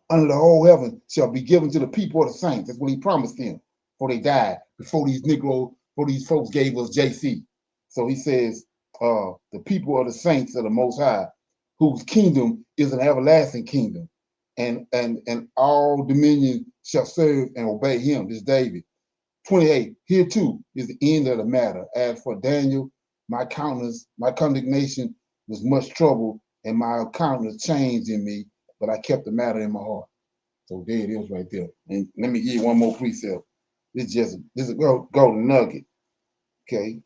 under the whole heaven shall be given to the people of the saints. That's what he promised them before they died, before these folks gave us JC. So he says, the people of the saints of the Most High, whose kingdom is an everlasting kingdom, and all dominion shall serve and obey him. This is David. 28. Here too is the end of the matter. As for Daniel, my condemnation was much trouble, and my countenance changed in me, but I kept the matter in my heart. So there it is right there. And let me give you one more precept. This is a golden nugget. Okay.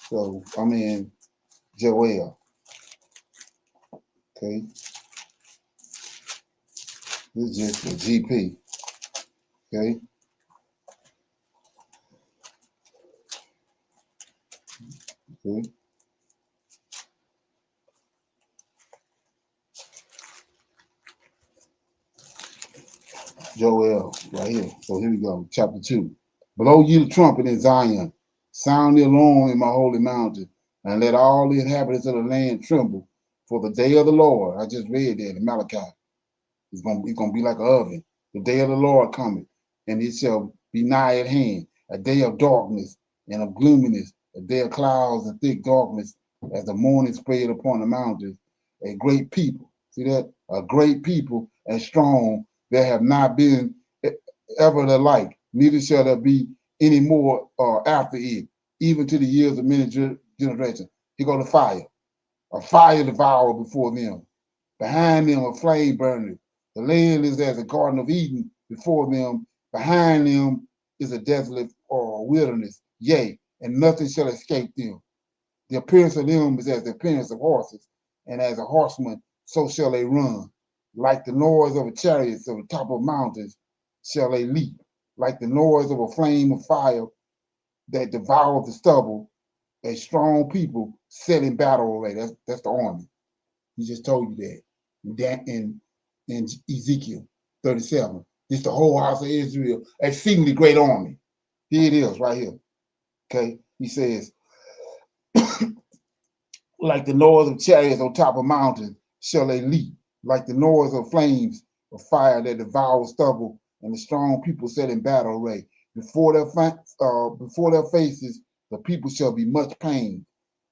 So I'm in Joel. Okay. This is just the GP. Okay. Okay. Joel, right here. So here we go. Chapter 2. Blow ye the trumpet in Zion, sound the alarm in my holy mountain, and let all the inhabitants of the land tremble. For the day of the Lord, I just read that in Malachi. It's gonna be like an oven. The day of the Lord cometh, and it shall be nigh at hand, a day of darkness and of gloominess, a day of clouds and thick darkness, as the morning spread upon the mountains. A great people, see that? A great people and strong, there have not been ever the like, neither shall there be any more after it, even to the years of many generations. Here go the fire. A fire devour before them. Behind them a flame burning. The land is as a garden of Eden before them. Behind them is a desolate wilderness. Yea, and nothing shall escape them. The appearance of them is as the appearance of horses, and as a horseman, so shall they run. Like the noise of a chariot of the top of mountains shall they leap. Like the noise of a flame of fire that devours the stubble, a strong people set in battle array. That's the army. He just told you that in Ezekiel 37. This the whole house of Israel, a exceedingly great army. Here it is, right here. Okay, he says, like the noise of chariots on top of mountains shall they leap, like the noise of flames of fire that devour stubble, and the strong people set in battle array. Before their faces, the people shall be much pain.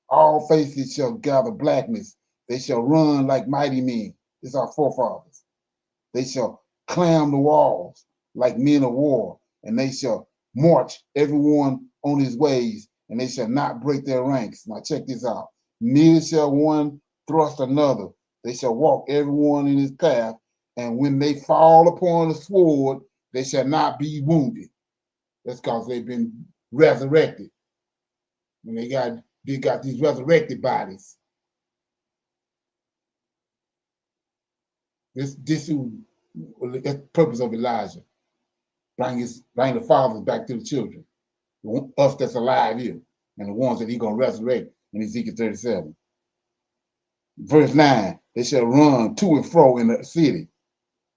All faces shall gather blackness. They shall run like mighty men. This is our forefathers. They shall climb the walls like men of war, and they shall march everyone on his ways, and they shall not break their ranks. Now check this out. Neither shall one thrust another. They shall walk everyone in his path, and when they fall upon the sword, they shall not be wounded. That's because they've been resurrected. And they got these resurrected bodies. This is the purpose of Elijah. Bring the fathers back to the children. Us that's alive here, and the ones that he's gonna resurrect in Ezekiel 37. Verse 9, they shall run to and fro in the city.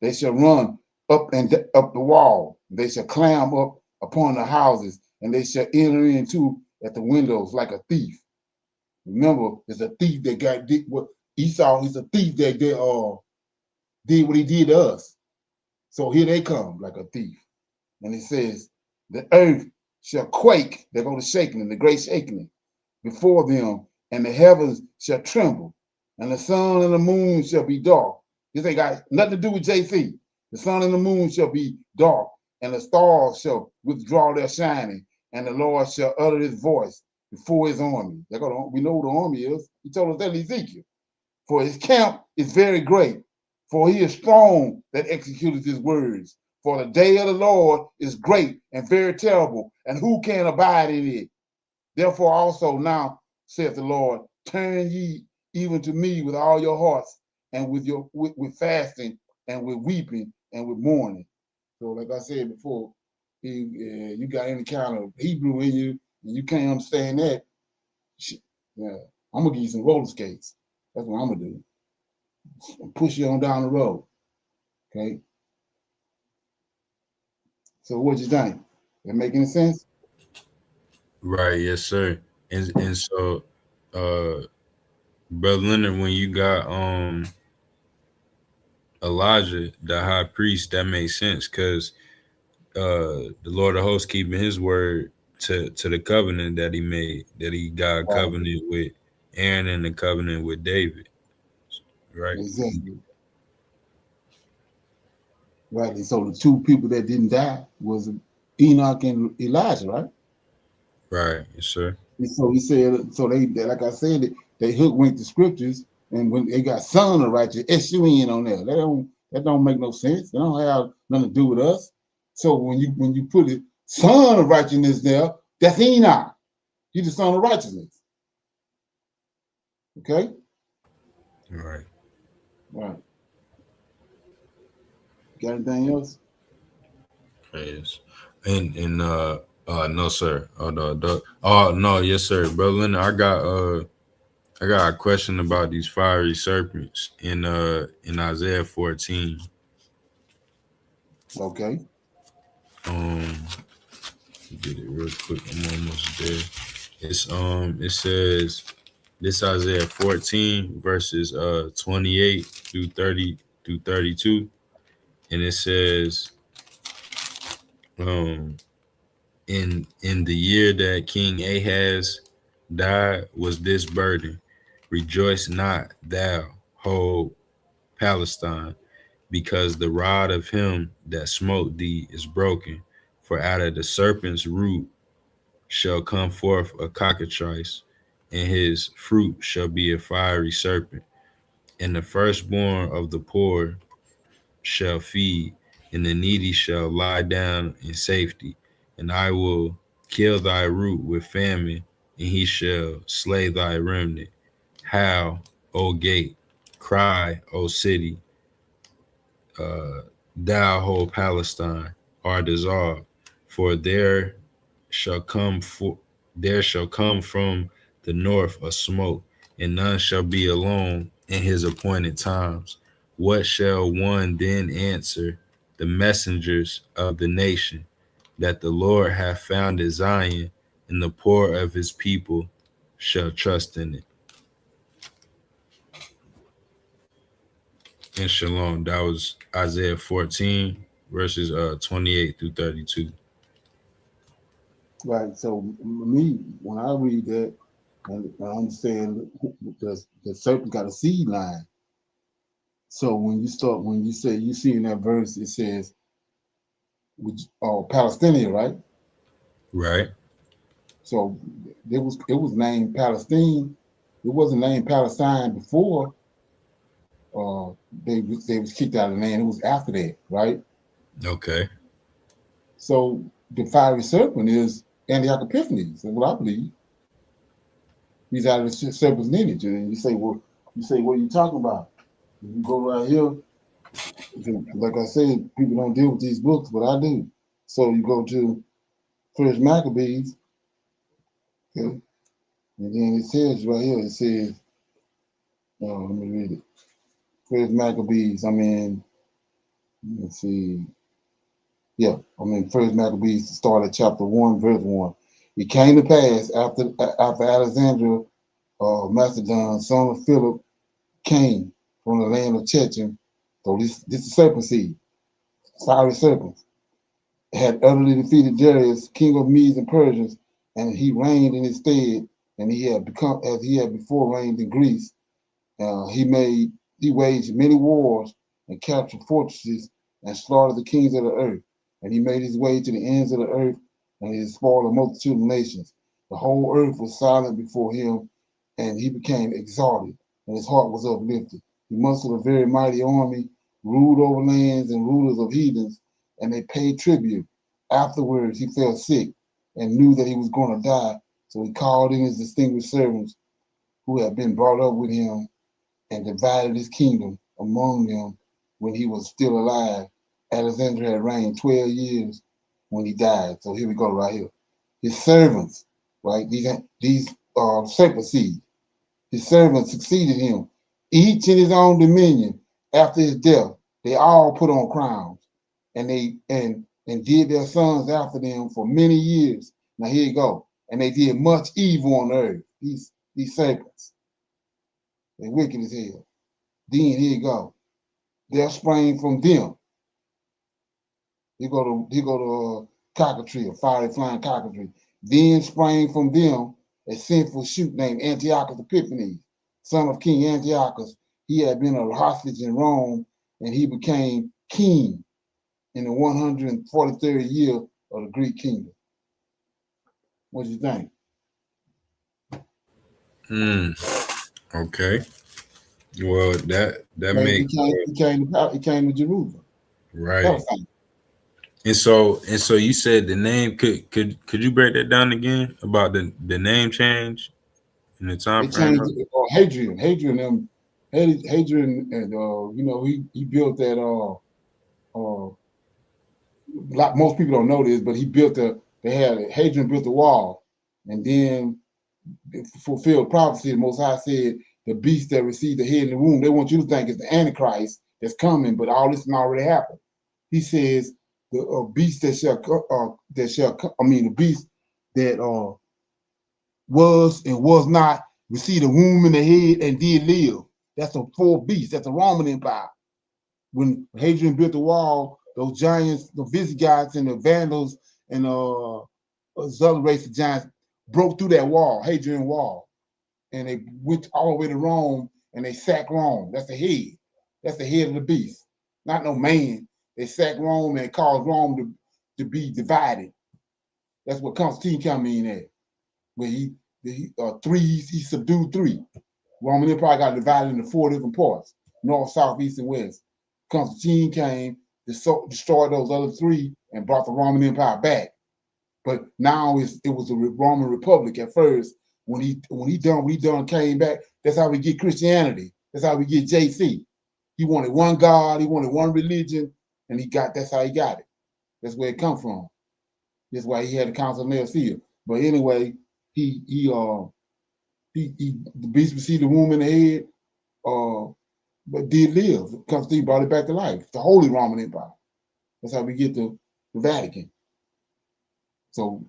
They shall run up the wall. They shall climb up upon the houses, and they shall enter into at the windows like a thief. Remember, it's a thief that did what Esau is a thief that did what he did to us. So here they come like a thief. And it says, the earth shall quake, they're going to shaking, the great shaking before them, and the heavens shall tremble, and the sun and the moon shall be dark. This ain't got nothing to do with JC. The sun and the moon shall be dark, and the stars shall withdraw their shining, and the Lord shall utter his voice before his army. We know who the army is. He told us that in Ezekiel. For his camp is very great, for he is strong that executeth his words. For the day of the Lord is great and very terrible, and who can abide in it? Therefore also now, saith the Lord, turn ye even to me with all your hearts, and with fasting, and with weeping, and with mourning. So like I said before, you got any kind of Hebrew in you, and you can't understand that, Yeah. I'm gonna give you some roller skates. That's what I'm gonna do. Push you on down the road. Okay. So what you think? That make any sense? Right, yes, sir. And so, uh, brother Leonard, when you got Elijah, the high priest, that makes sense because the Lord of hosts keeping his word to the covenant that he made, that he got a Right. covenant with Aaron and the covenant with David, right? Exactly. Right. And so the two people that didn't die was Enoch and Elijah, right? Right, yes, sir. And so he said, so they like I said, they hook went to scriptures, and when they got son of righteous, S-U-N on there. That don't make no sense. They don't have nothing to do with us. So when you put it son of righteousness there, that's Enoch. He's the son of righteousness. Okay? Right. Right. Got anything else? Yes. And no sir. Oh no, yes sir. Brother Leonard, I got a question about these fiery serpents in Isaiah 14. Okay. Um get it real quick. I'm almost there. It says this Isaiah 14 verses 28 through 30 through 32. And it says, um in the year that King Ahaz died was this burden. Rejoice not, thou whole Palestine, because the rod of him that smote thee is broken. For out of the serpent's root shall come forth a cockatrice, and his fruit shall be a fiery serpent. And the firstborn of the poor shall feed, and the needy shall lie down in safety. And I will kill thy root with famine, and he shall slay thy remnant. How, O gate, cry, O city, uh, thou whole Palestine, are dissolved, for there shall come from the north a smoke, and none shall be alone in his appointed times. What shall one then answer the messengers of the nation, that the Lord hath founded Zion, and the poor of his people shall trust in it? And shalom. That was Isaiah 14, verses 28 through 32. Right. So me, when I read that, and I understand the serpent got a seed line. So when you say you see in that verse, it says, Palestinian, right? Right? So it was named Palestine. It wasn't named Palestine before they was kicked out of the land. It was after that, right? Okay. So the fiery serpent is Antioch Epiphanes, is what I believe. He's out of the serpent's lineage. And what are you talking about? You go right here, like I said, people don't deal with these books, but I do. So you go to First Maccabees, okay, and then it says right here, it says, let me read it. First Maccabees, let's see, yeah, First Maccabees start at chapter 1, verse 1. It came to pass after Alexander, Macedon, son of Philip, came from the land of Chechen. So this is serpent seed, fiery serpents, had utterly defeated Darius, king of Medes and Persians, and he reigned in his stead, and he had become as he had before reigned in Greece. He waged many wars and captured fortresses and slaughtered the kings of the earth. And he made his way to the ends of the earth, and he spoiled a multitude of nations. The whole earth was silent before him, and he became exalted, and his heart was uplifted. He mustered a very mighty army, ruled over lands and rulers of heathens, and they paid tribute. Afterwards, he fell sick and knew that he was going to die, so he called in his distinguished servants who had been brought up with him and divided his kingdom among them when he was still alive. Alexander had reigned 12 years when he died. So here we go right here. His servants, right? These serpent seed. His servants succeeded him, each in his own dominion. After his death, they all put on crowns, and and did their sons after them for many years. Now here you go. And they did much evil on earth. These serpents, they wicked as hell. Then here you go. There sprang from them. He go to cockatree, a fiery flying cockatree. Then sprang from them a sinful shoot named Antiochus Epiphanes, son of King Antiochus. He had been a hostage in Rome, and he became king in the 143rd year of the Greek kingdom. What do you think? Okay. Well, that makes He came to Jerusalem. That right. was fine. And so you said the name. Could you break that down again about the name change in the time They frame? changed it. Hadrian, Hadrian, and he built that. Most people don't know this, but he built Hadrian built the wall, and then it fulfilled prophecy. The Most High said, "The beast that received the head in the womb." They want you to think it's the Antichrist that's coming, but all this has already happened. He says, "The beast that shall come. I mean, the beast that was and was not received the womb and the head and did live." That's the fourth beast. That's the Roman Empire. When Hadrian built the wall, those giants, the Visigoths and the Vandals and other race of giants broke through that wall, Hadrian wall, and they went all the way to Rome and they sacked Rome. That's the head. That's the head of the beast. Not no man. They sacked Rome and caused Rome to be divided. That's what Constantine came in at. Where he subdued three. Roman Empire got divided into four different parts: north, south, east, and west. Constantine came, destroyed those other three, and brought the Roman Empire back. But now it was a Roman Republic at first. When he done came back, that's how we get Christianity. That's how we get JC. He wanted one God, he wanted one religion, and that's how he got it. That's where it come from. That's why he had the Council of Nicaea. But anyway, the beast received the womb in the head, but did live. Constantine brought it back to life. The Holy Roman Empire. That's how we get the Vatican. So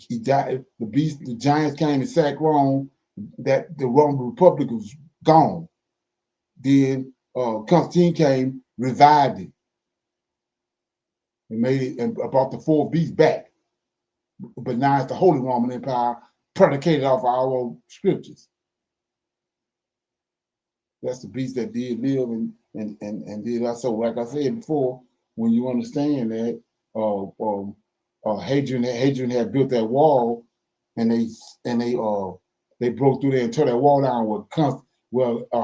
he died. The giants came and sacked Rome. That the Roman Republic was gone. Then Constantine came, revived it, and made it and brought the fourth beast back. But now it's the Holy Roman Empire, predicated off our scriptures. That's the beast that did live and did that. So, like I said before, when you understand that, Hadrian had built that wall, and they broke through there and tore that wall down.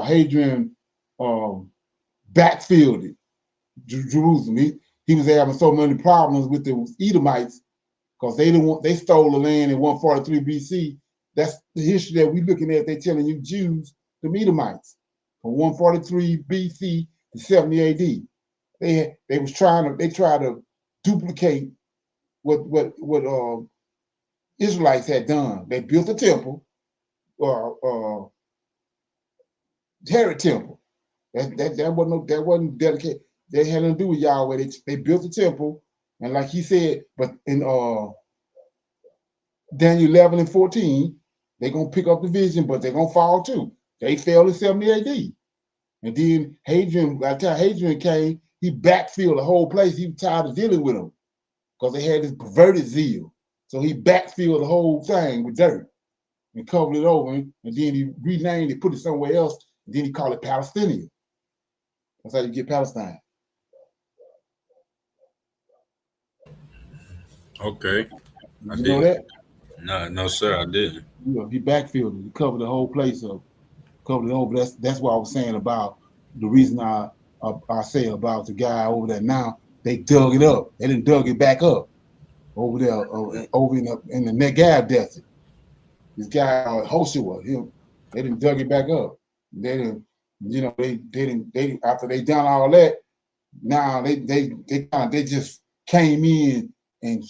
Hadrian backfilled it, Jerusalem. He was having so many problems with the Edomites because they stole the land in 143 BC. That's the history that we're looking at. They're telling you Jews, the Edomites, from 143 BC to 70 AD. They tried to duplicate what Israelites had done. They built a temple, Herod temple. That wasn't dedicated. They had nothing to do with Yahweh. They built a temple, and like he said, but in Daniel 11 and 14, they're gonna pick up the vision, but they're gonna fall too. They fell in 70 AD. And then by the time Hadrian came, he backfilled the whole place. He was tired of dealing with them because they had this perverted zeal. So he backfilled the whole thing with dirt and covered it over, and then he renamed it, put it somewhere else, and then he called it Palestinian. That's how you get Palestine. Okay. Did you know that? No, sir, I didn't. He backfilled it. He covered the whole place up. Covered it over. That's what I was saying about the reason I say about the guy over there now. They dug it up. They didn't dug it back up over there, over in the Negev desert. This guy Hoshua, they didn't dug it back up. They didn't, they after they done all that. Now they just came in and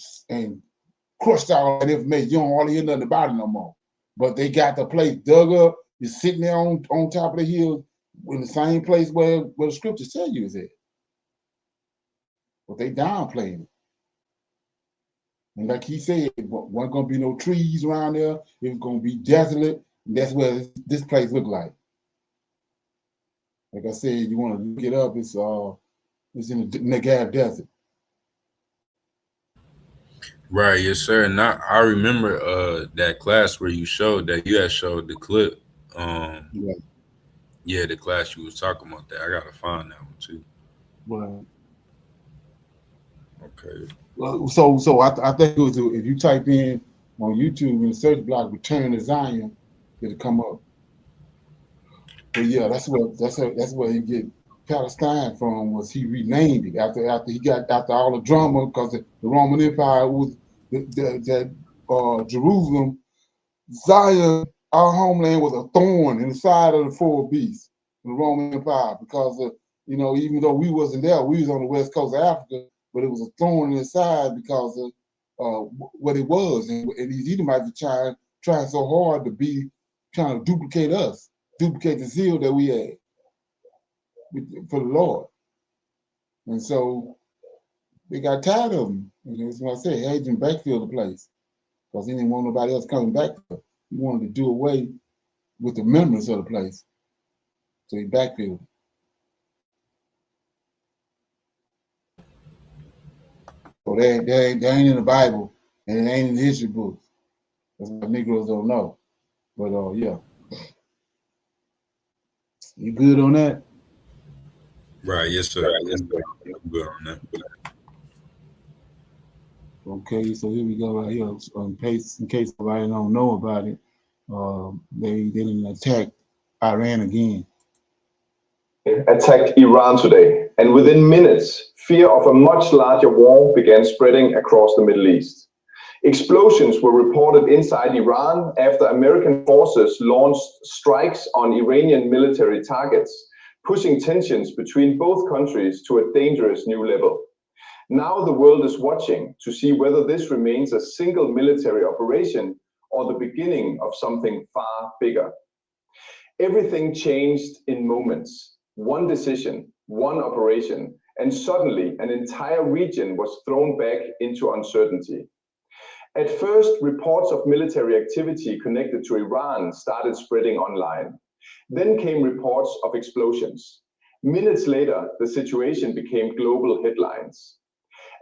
crushed all that information. You don't hardly hear nothing about it no more. but they got the place dug up. You're sitting there on top of the hill in the same place where the scriptures tell you is at. But they downplaying it. And like he said, wasn't gonna be no trees around there. It was gonna be desolate. And that's what this place looked like. Like I said, you want to look it up. It's in the Negev Desert. Right, yes, sir. And I remember that class where you showed that you had showed the clip. Yeah. Yeah, the class you was talking about that. I gotta find that one too. Right. Okay. So I think it was, if you type in on YouTube in the search block "Return to Zion," it'll come up. But yeah, that's where he get Palestine from. Was he renamed it after he got after all the drama because the Roman Empire was that Jerusalem, Zion, our homeland was a thorn in the side of the four beasts, the Roman Empire, because of, even though we wasn't there, we was on the west coast of Africa, but it was a thorn in the side because of what it was, and these Edomites were trying so hard to be trying to duplicate us, duplicate the zeal that we had for the Lord, and so they got tired of him. And that's what I said, Hadrian backfilled the place because he didn't want nobody else coming back. He wanted to do away with the memories of the place, so he backfilled. So that ain't in the Bible, and it ain't in the history books. That's what Negroes don't know. But yeah, you good on that? Right, yes, sir. I'm good on that. Okay, so here we go right here. In case somebody don't know about it, they didn't attack Iran again. Attacked Iran today, and within minutes, fear of a much larger war began spreading across the Middle East. Explosions were reported inside Iran after American forces launched strikes on Iranian military targets, pushing tensions between both countries to a dangerous new level. Now the world is watching to see whether this remains a single military operation or the beginning of something far bigger. Everything changed in moments. One decision, one operation, and suddenly an entire region was thrown back into uncertainty. At first, reports of military activity connected to Iran started spreading online. Then came reports of explosions. Minutes later, the situation became global headlines.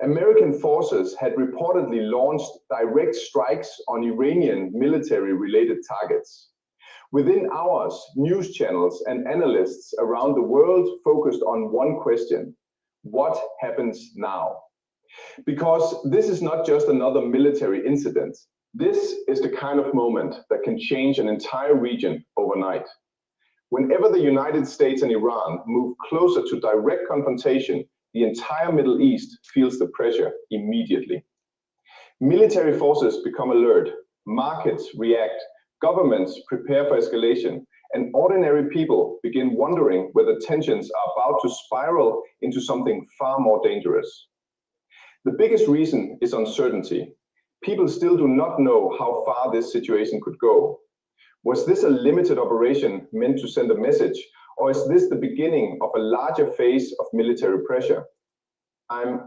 American forces had reportedly launched direct strikes on Iranian military-related targets. Within hours, news channels and analysts around the world focused on one question: what happens now? Because this is not just another military incident. This is the kind of moment that can change an entire region overnight. Whenever the United States and Iran move closer to direct confrontation, the entire Middle East feels the pressure immediately. Military forces become alert, markets react, governments prepare for escalation, and ordinary people begin wondering whether tensions are about to spiral into something far more dangerous. The biggest reason is uncertainty. People still do not know how far this situation could go. Was this a limited operation meant to send a message, or is this the beginning of a larger phase of military pressure?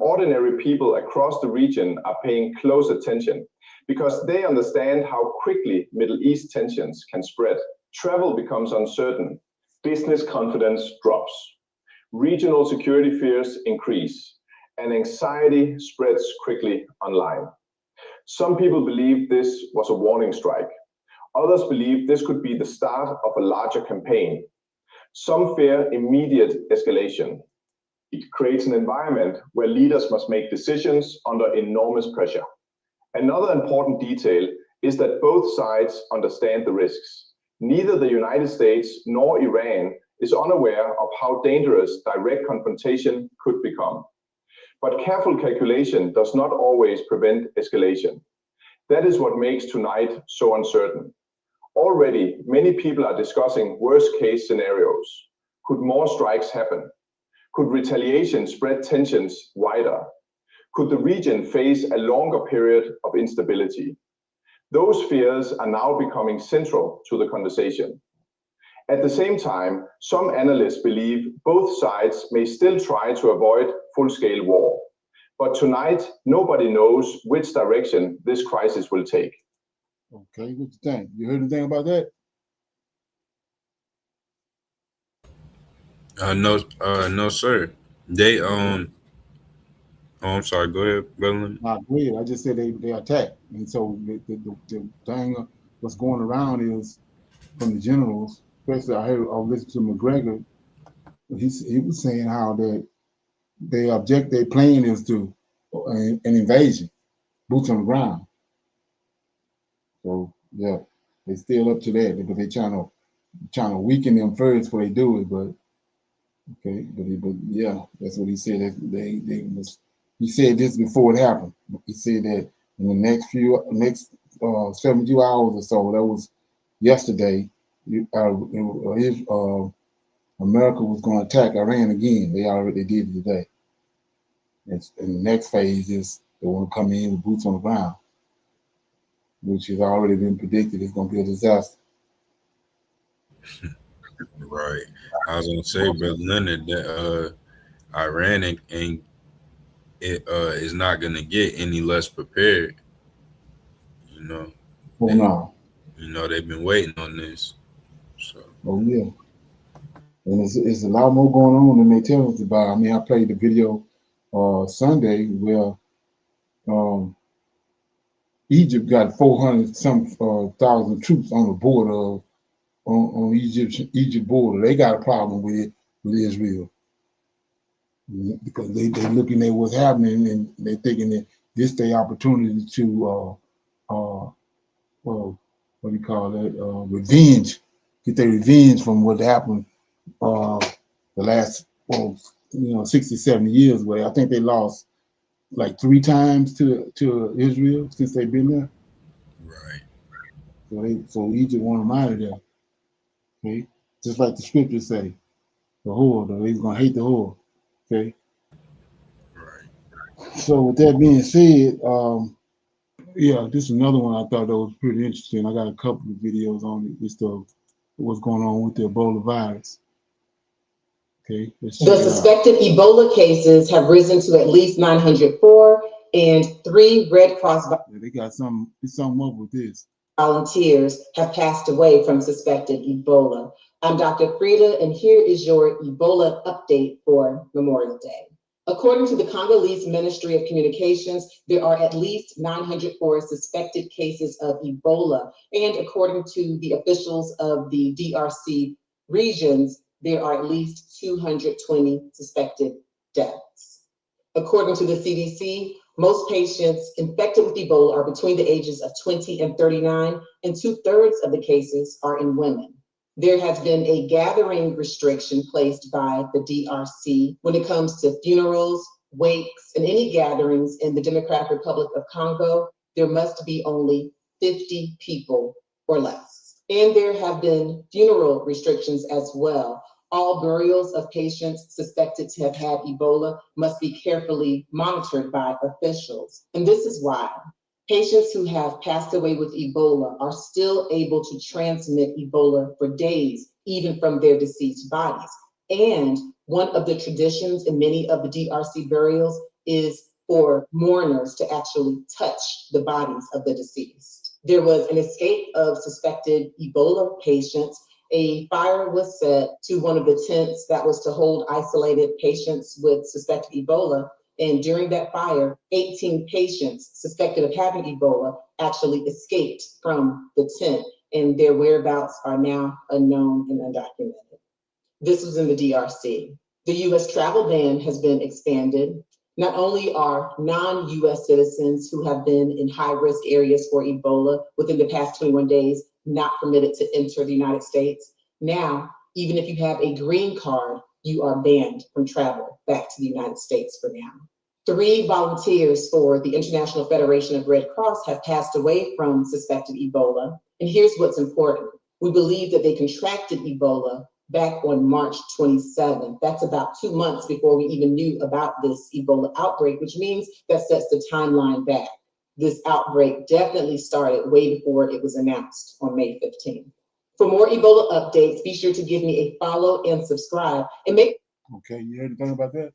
Ordinary people across the region are paying close attention because they understand how quickly Middle East tensions can spread. Travel becomes uncertain, business confidence drops, regional security fears increase, and anxiety spreads quickly online. Some people believe this was a warning strike. Others believe this could be the start of a larger campaign. Some fear immediate escalation. It creates an environment where leaders must make decisions under enormous pressure. Another important detail is that both sides understand the risks. Neither the United States nor Iran is unaware of how dangerous direct confrontation could become. But careful calculation does not always prevent escalation. That is what makes tonight so uncertain. Already, many people are discussing worst-case scenarios. Could more strikes happen? Could retaliation spread tensions wider? Could the region face a longer period of instability? Those fears are now becoming central to the conversation. At the same time, some analysts believe both sides may still try to avoid full-scale war. But tonight, nobody knows which direction this crisis will take. Okay, what you think? You heard anything about that? No, sir. They Oh, I'm sorry. Go ahead, Bellin. Nah, go ahead. I just said they attacked, and so the thing what's going around is from the generals. Especially, I listened to McGregor. He was saying how that their plan is to an invasion, boots on the ground. So yeah, they still up to that, but they trying to weaken them first before they do it. But okay, but yeah, that's what he said. He said this before it happened. He said that in the next 72 hours or so, that was yesterday. America was going to attack Iran again. They already did it today. And the next phase is they want to come in with boots on the ground, which has already been predicted. It's going to be a disaster. Right. I was gonna say, Brother Leonard, that Iran ain't it is not gonna get any less prepared. You know, Oh no. they've been waiting on this. So Oh yeah. And it's a lot more going on than they tell us about. I mean, I played the video Sunday where um, Egypt got 400 some thousand troops on the border on Egypt border. They got a problem with Israel because they looking at what's happening and they thinking that this their opportunity to what do you call that? Revenge, get their revenge from what happened the last 60, 70 years. Where I think they lost like 3 times to Israel since they've been there. right. So Egypt want them out of there. Okay, just like the scriptures say, the whore, though he's gonna hate the whore. Okay. Right. So with that being said, yeah, this is another one I thought that was pretty interesting. I got a couple of videos on it, just of what's going on with the Ebola virus. Okay. The suspected Ebola cases have risen to at least 904, and 3 Red Cross they got something up with this. Volunteers have passed away from suspected Ebola. I'm Dr. Frida, and here is your Ebola update for Memorial Day. According to the Congolese Ministry of Communications, there are at least 904 suspected cases of Ebola. And according to the officials of the DRC regions, there are at least 220 suspected deaths. According to the CDC, most patients infected with Ebola are between the ages of 20 and 39, and 2/3 of the cases are in women. There has been a gathering restriction placed by the DRC when it comes to funerals, wakes, and any gatherings in the Democratic Republic of Congo. There must be only 50 people or less. And there have been funeral restrictions as well. All burials of patients suspected to have had Ebola must be carefully monitored by officials. And this is why patients who have passed away with Ebola are still able to transmit Ebola for days, even from their deceased bodies. And one of the traditions in many of the DRC burials is for mourners to actually touch the bodies of the deceased. There was an escape of suspected Ebola patients. A fire was set to one of the tents that was to hold isolated patients with suspected Ebola. And during that fire, 18 patients suspected of having Ebola actually escaped from the tent, and their whereabouts are now unknown and undocumented. This was in the DRC. The US travel ban has been expanded. Not only are non-US citizens who have been in high-risk areas for Ebola within the past 21 days not permitted to enter the United States, now, even if you have a green card, you are banned from travel back to the United States for now. 3 volunteers for the International Federation of Red Cross have passed away from suspected Ebola. And here's what's important. We believe that they contracted Ebola back on March 27th. That's about 2 months before we even knew about this Ebola outbreak, which means that sets the timeline back. this outbreak definitely started way before it was announced on May 15th. For more Ebola updates, be sure to give me a follow and subscribe. And make Okay, you heard anything about that?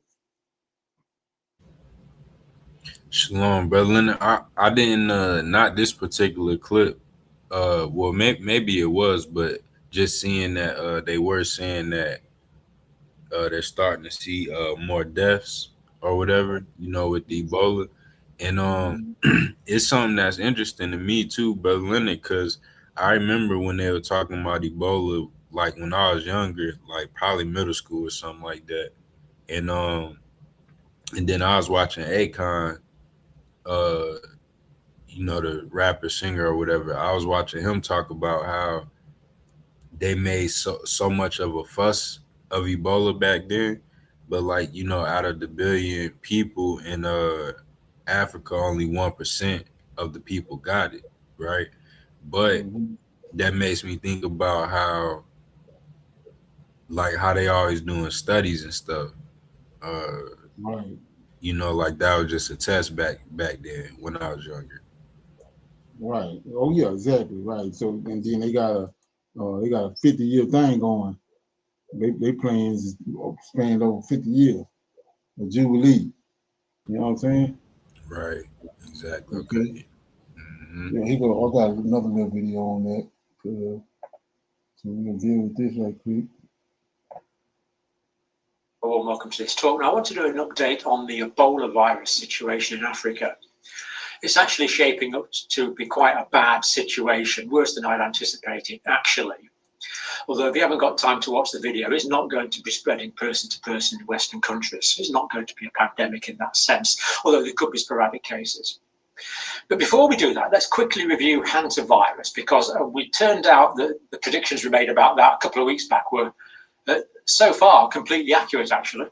Shalom, brother Leonard. I didn't not this particular clip. Well, maybe it was, but just seeing that they were saying that they're starting to see more deaths or whatever, with the Ebola, and it's something that's interesting to me too, brother Leonard, because I remember when they were talking about Ebola, like when I was younger, like probably middle school or something like that, and then I was watching Akon, uh, the rapper singer or whatever. I was watching him talk about how they made so much of a fuss of Ebola back then, but like out of the billion people in Africa, only 1% of the people got it, right? But that makes me think about how they always doing studies and stuff. Right. Like that was just a test back then when I was younger. Right. Oh yeah, exactly. Right. So and then they got a 50-year thing going. They plans is span over 50 years. A jubilee. You know what I'm saying? Right. Exactly. Okay. Mm-hmm. Yeah, I got another little video on that. So we're gonna deal with this right quick. Well, welcome to this talk. Now, I want to do an update on the Ebola virus situation in Africa. It's actually shaping up to be quite a bad situation, worse than I'd anticipated, actually. Although if you haven't got time to watch the video, it's not going to be spreading person to person in Western countries. It's not going to be a pandemic in that sense, although there could be sporadic cases. But before we do that, let's quickly review hantavirus, because we turned out that the predictions we made about that a couple of weeks back were so far completely accurate, actually.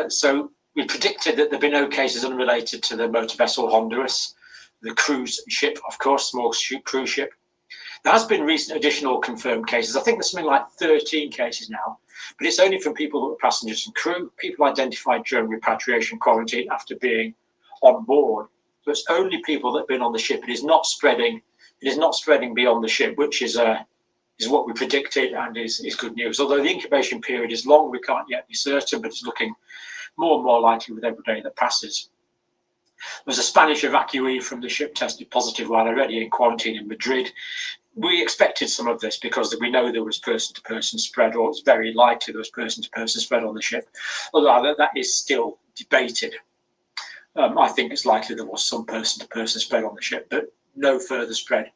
So we predicted that there'd be no cases unrelated to the motor vessel Honduras, the cruise ship, of course, small cruise ship. There has been recent additional confirmed cases. I think there's something like 13 cases now, but it's only from people who were passengers and crew, people identified during repatriation quarantine after being on board. So it's only people that have been on the ship. It is not spreading beyond the ship, which is what we predicted and is good news. Although the incubation period is long, we can't yet be certain, but it's looking more and more likely with every day that passes. There was a Spanish evacuee from the ship tested positive while already in quarantine in Madrid. We expected some of this because we know there was person-to-person spread, or it's very likely there was person-to-person spread on the ship, although that is still debated. I think it's likely there was some person-to-person spread on the ship, but no further spread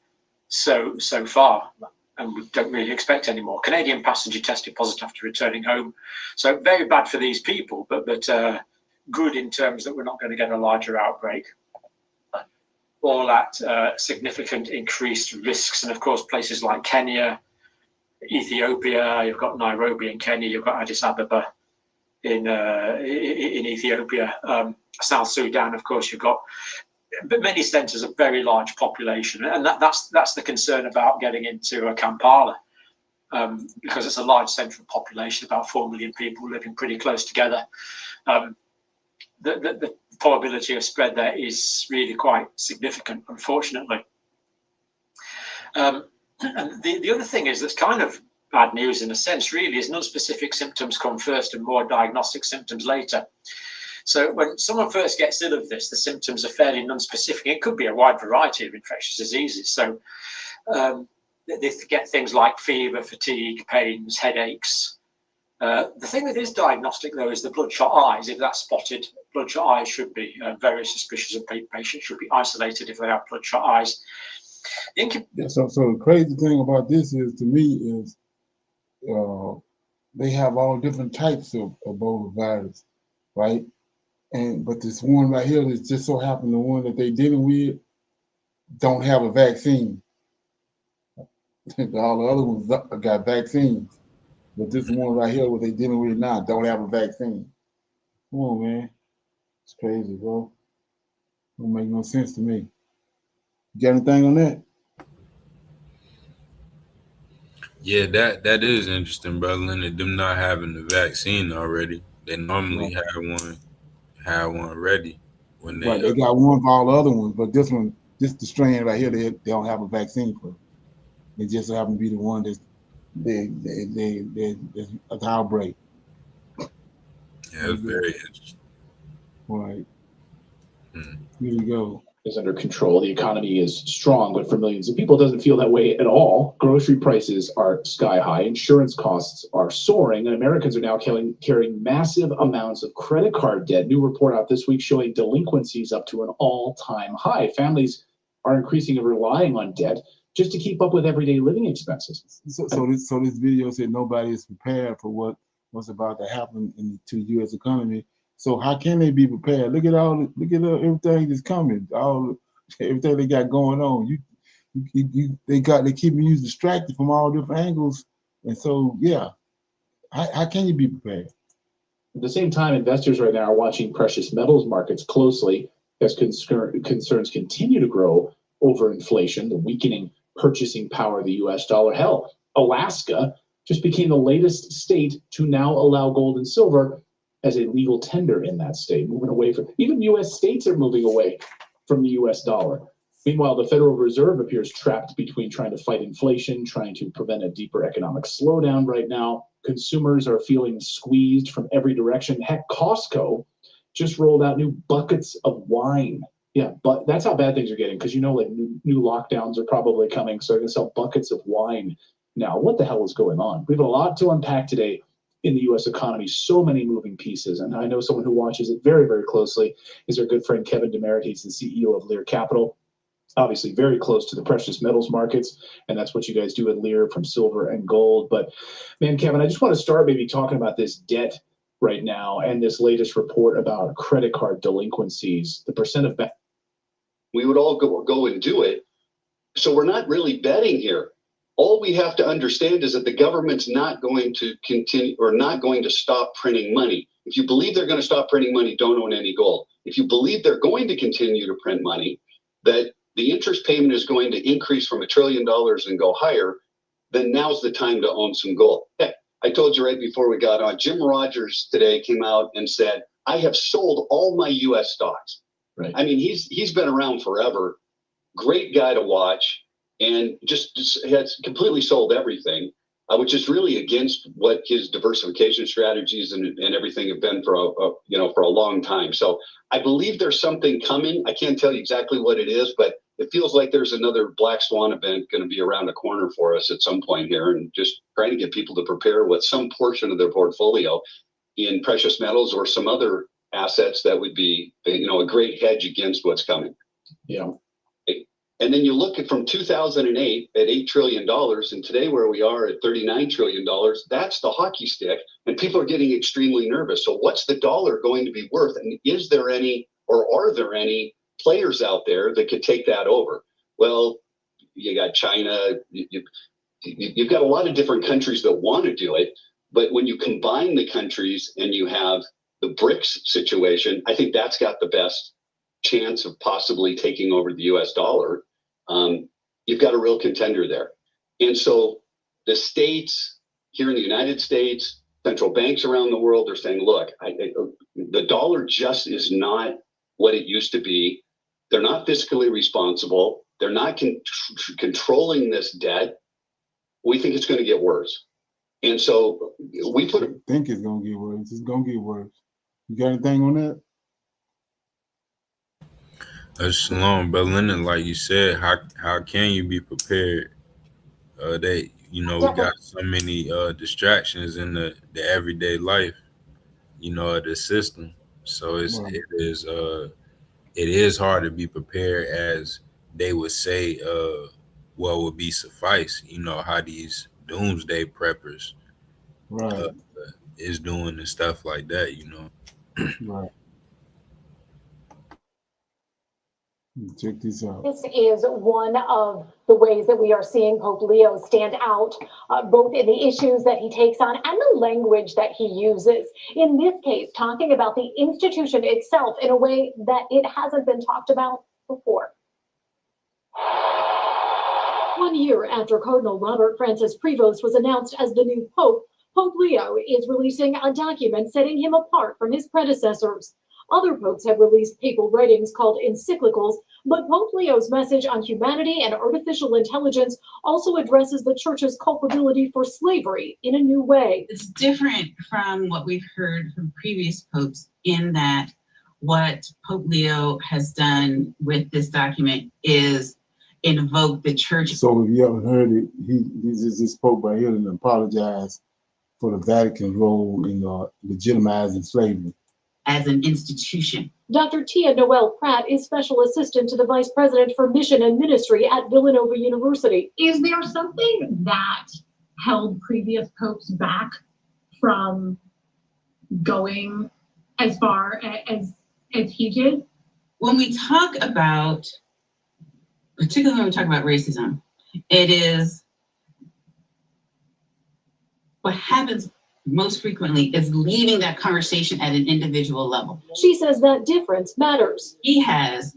so far, and we don't really expect any more. Canadian passenger tested positive after returning home, so very bad for these people, but good in terms that we're not going to get a larger outbreak. All at significant increased risks, and of course places like Kenya, Ethiopia, you've got Nairobi in Kenya, you've got Addis Ababa in Ethiopia, South Sudan, of course, you've got many centres of very large population, and that's the concern about getting into Kampala, because it's a large central population, about 4 million people living pretty close together. The probability of spread there is really quite significant, unfortunately. And the other thing is that's kind of bad news in a sense, really, is non-specific symptoms come first and more diagnostic symptoms later. So when someone first gets ill of this, the symptoms are fairly non-specific. It could be a wide variety of infectious diseases. So they get things like fever, fatigue, pains, headaches. The thing that is diagnostic, though, is the bloodshot eyes. If that's spotted, bloodshot eyes should be very suspicious, and patients should be isolated if they have bloodshot eyes. Yeah, so the crazy thing about this is, to me, is they have all different types of Ebola virus, right? But this one right here is just so happened the one that they dealing with don't have a vaccine. All the other ones got vaccines, but this one right here, what they dealing with now, don't have a vaccine. Come on, man, it's crazy, bro. Don't make no sense to me. You got anything on that? Yeah, that is interesting, brother Leonard. Them not having the vaccine already. They normally have one ready. when Right, they got one for all the other ones, but this one, the strain right here, they don't have a vaccine for. It just happen to be the one that's that's an outbreak. Yeah, it's very interesting. Right. Here we go. Is under control. The economy is strong, but for millions of people, it doesn't feel that way at all. Grocery prices are sky high. Insurance costs are soaring, and Americans are now carrying massive amounts of credit card debt. New report out this week showing delinquencies up to an all-time high. Families are increasingly relying on debt just to keep up with everyday living expenses. So this video said nobody is prepared for what's about to happen to the U.S. economy. So how can they be prepared? Look at everything that's coming, everything they got going on. They keep you distracted from all different angles, and so yeah, how can you be prepared? At the same time, investors right now are watching precious metals markets closely as concerns continue to grow over inflation, the weakening purchasing power of the U.S. dollar. Hell, Alaska just became the latest state to now allow gold and silver as a legal tender in that state, moving away from, even U.S. states are moving away from the U.S. dollar. Meanwhile, the Federal Reserve appears trapped between trying to fight inflation, trying to prevent a deeper economic slowdown right now. Consumers are feeling squeezed from every direction. Heck, Costco just rolled out new buckets of wine. Yeah, but that's how bad things are getting, because like new lockdowns are probably coming, so they're going to sell buckets of wine now. What the hell is going on? We have a lot to unpack today in the U.S. economy, so many moving pieces. And I know someone who watches it very, very closely is our good friend Kevin Demerit. He's the CEO of Lear Capital, obviously very close to the precious metals markets. And that's what you guys do at Lear, from silver and gold. But man, Kevin, I just want to start maybe talking about this debt right now and this latest report about credit card delinquencies, the percent of we would all go and do it. So we're not really betting here. All we have to understand is that the government's not going to continue or not going to stop printing money. If you believe they're going to stop printing money, don't own any gold. If you believe they're going to continue to print money, that the interest payment is going to increase from $1 trillion and go higher, then now's the time to own some gold. Heck, I told you right before we got on, Jim Rogers today came out and said, I have sold all my U.S. stocks. Right. I mean, he's been around forever. Great guy to watch. And just has completely sold everything, which is really against what his diversification strategies and everything have been for a long time. So I believe there's something coming. I can't tell you exactly what it is, but it feels like there's another black swan event going to be around the corner for us at some point here, and just trying to get people to prepare with some portion of their portfolio in precious metals or some other assets that would be, a great hedge against what's coming. Yeah. And then you look at from 2008 at $8 trillion, and today where we are at $39 trillion, that's the hockey stick, and people are getting extremely nervous. So what's the dollar going to be worth? And is there any, or are there any players out there that could take that over? Well, you got China, you've got a lot of different countries that want to do it, but when you combine the countries and you have the BRICS situation, I think that's got the best chance of possibly taking over the US dollar. You've got a real contender there. And so the states here in the United States, central banks around the world are saying, look, the dollar just is not what it used to be. They're not fiscally responsible. They're not controlling this debt. We think it's going to get worse. And so we think it's going to get worse. It's going to get worse. You got anything on that? Shalom, brother Lennon. Like you said, how can you be prepared? We got so many distractions in the everyday life, the system. So it is hard to be prepared, as they would say. What would be suffice? How these doomsday preppers is doing and stuff like that. Right. Check this out. This is one of the ways that we are seeing Pope Leo stand out, both in the issues that he takes on and the language that he uses. In this case, talking about the institution itself in a way that it hasn't been talked about before. 1 year after Cardinal Robert Francis Prevost was announced as the new Pope, Pope Leo is releasing a document setting him apart from his predecessors. Other popes have released papal writings called encyclicals, but Pope Leo's message on humanity and artificial intelligence also addresses the church's culpability for slavery in a new way. It's different from what we've heard from previous popes in that what Pope Leo has done with this document is invoke the church. So if you haven't heard it, this Pope right here and apologized for the Vatican's role in legitimizing slavery as an institution. Dr. Tia Noel Pratt is Special Assistant to the Vice President for Mission and Ministry at Villanova University. Is there something that held previous popes back from going as far as he did? When we talk about, particularly when we talk about racism, it is what happens most frequently is leaving that conversation at an individual level. She says that difference matters. He has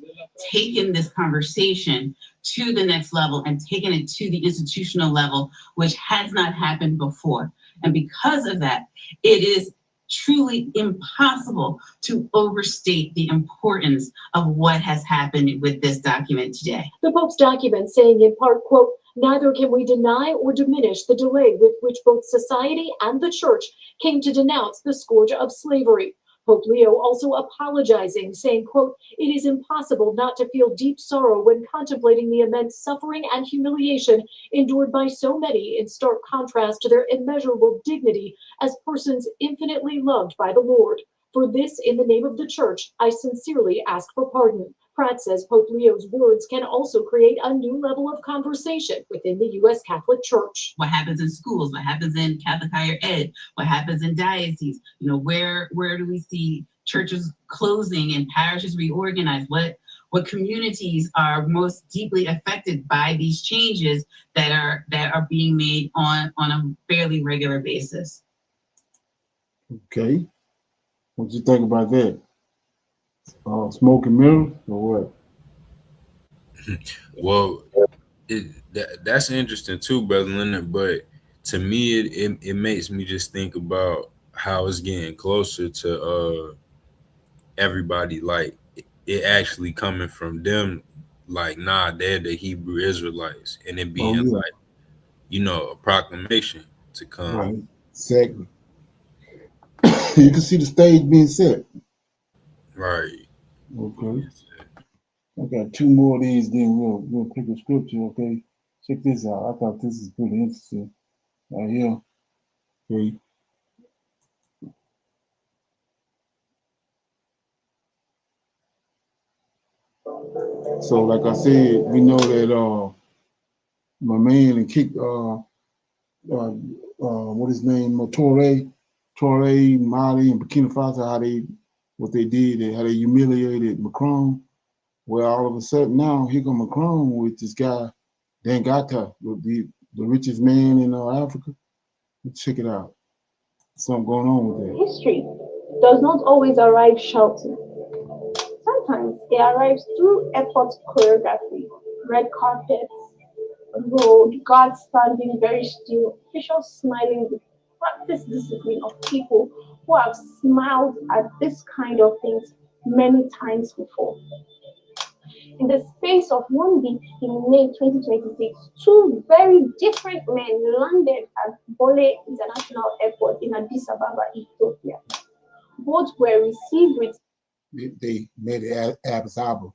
taken this conversation to the next level and taken it to the institutional level, which has not happened before. And because of that, it is truly impossible to overstate the importance of what has happened with this document today. The Pope's document saying in part, quote, "Neither can we deny or diminish the delay with which both society and the church came to denounce the scourge of slavery." Pope Leo also apologizing, saying, quote, "It is impossible not to feel deep sorrow when contemplating the immense suffering and humiliation endured by so many in stark contrast to their immeasurable dignity as persons infinitely loved by the Lord. For this, in the name of the church, I sincerely ask for pardon." Pratt says Pope Leo's words can also create a new level of conversation within the U.S. Catholic Church. What happens in schools, what happens in Catholic higher ed, what happens in dioceses, where do we see churches closing and parishes reorganized? What communities are most deeply affected by these changes that are being made on a fairly regular basis? Okay. What you think about that? Smoke and mirrors or what? Well, that's interesting too, Brother Leonard. But to me, it makes me just think about how it's getting closer to everybody. Like it actually coming from them. Like, nah, they're the Hebrew Israelites, and it being like, a proclamation to come. Right. Exactly. You can see the stage being set. Right. Okay. I got two more of these, then we'll pick a scripture, okay? Check this out. I thought this is pretty interesting. Right here. Okay. So like I said, we know that my man and kicked what his name, Torre, Mali, and Burkina Faso, what they did, how they humiliated Macron. Well, all of a sudden now, here come Macron with this guy, Dangata, the richest man in Africa. Check it out. Something going on with that. History does not always arrive shouting. Sometimes it arrives through effort choreography, red carpets, road, guards standing very still, officials smiling with practice discipline of people who have smiled at this kind of things many times before. In the space of 1 week in May 2026, two very different men landed at Bole International Airport in Addis Ababa, Ethiopia. Both were received with they made it Addis Ababa.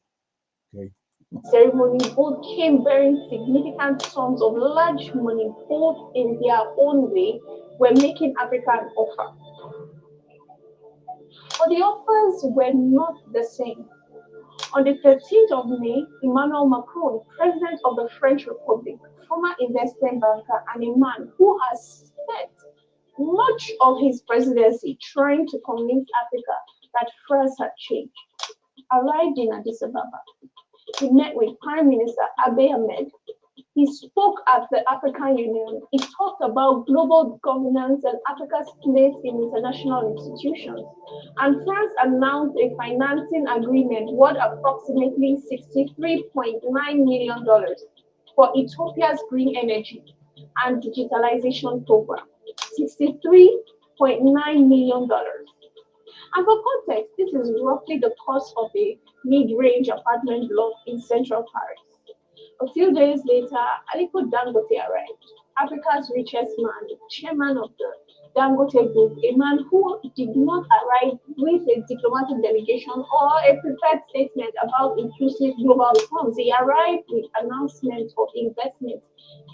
Okay. Ceremony. Both came bearing significant sums of large money, both in their own way were making Africa an offer. But the offers were not the same. On the 13th of May, Emmanuel Macron, president of the French Republic, former investment banker and a man who has spent much of his presidency trying to convince Africa that France had changed, arrived in Addis Ababa. He met with Prime Minister Abiy Ahmed. He spoke at the African Union. He talked about global governance and Africa's place in international institutions. And France announced a financing agreement worth approximately $63.9 million for Ethiopia's green energy and digitalization program. $63.9 million. And for context, this is roughly the cost of a mid-range apartment block in central Paris. A few days later, Aliko Dangote arrived, Africa's richest man, the chairman of the Dangote Group, a man who did not arrive with a diplomatic delegation or a prepared statement about inclusive global reforms. He arrived with announcements of investment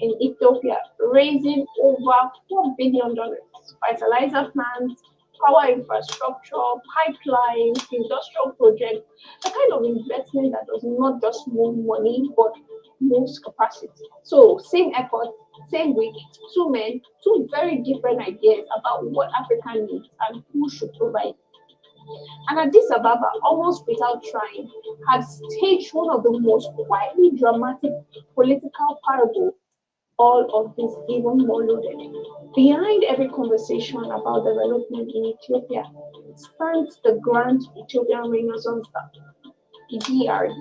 in Ethiopia, raising over $4 billion, fertilizer plants, power infrastructure, pipelines, industrial projects, the kind of investment that does not just move money but moves capacity. So, same effort, same week, two men, two very different ideas about what Africa needs and who should provide. And Addis Ababa, almost without trying, had staged one of the most quietly dramatic political parables. All of this even more loaded. Behind every conversation about development in Ethiopia stands the Grand Ethiopian Renaissance Dam, GRD,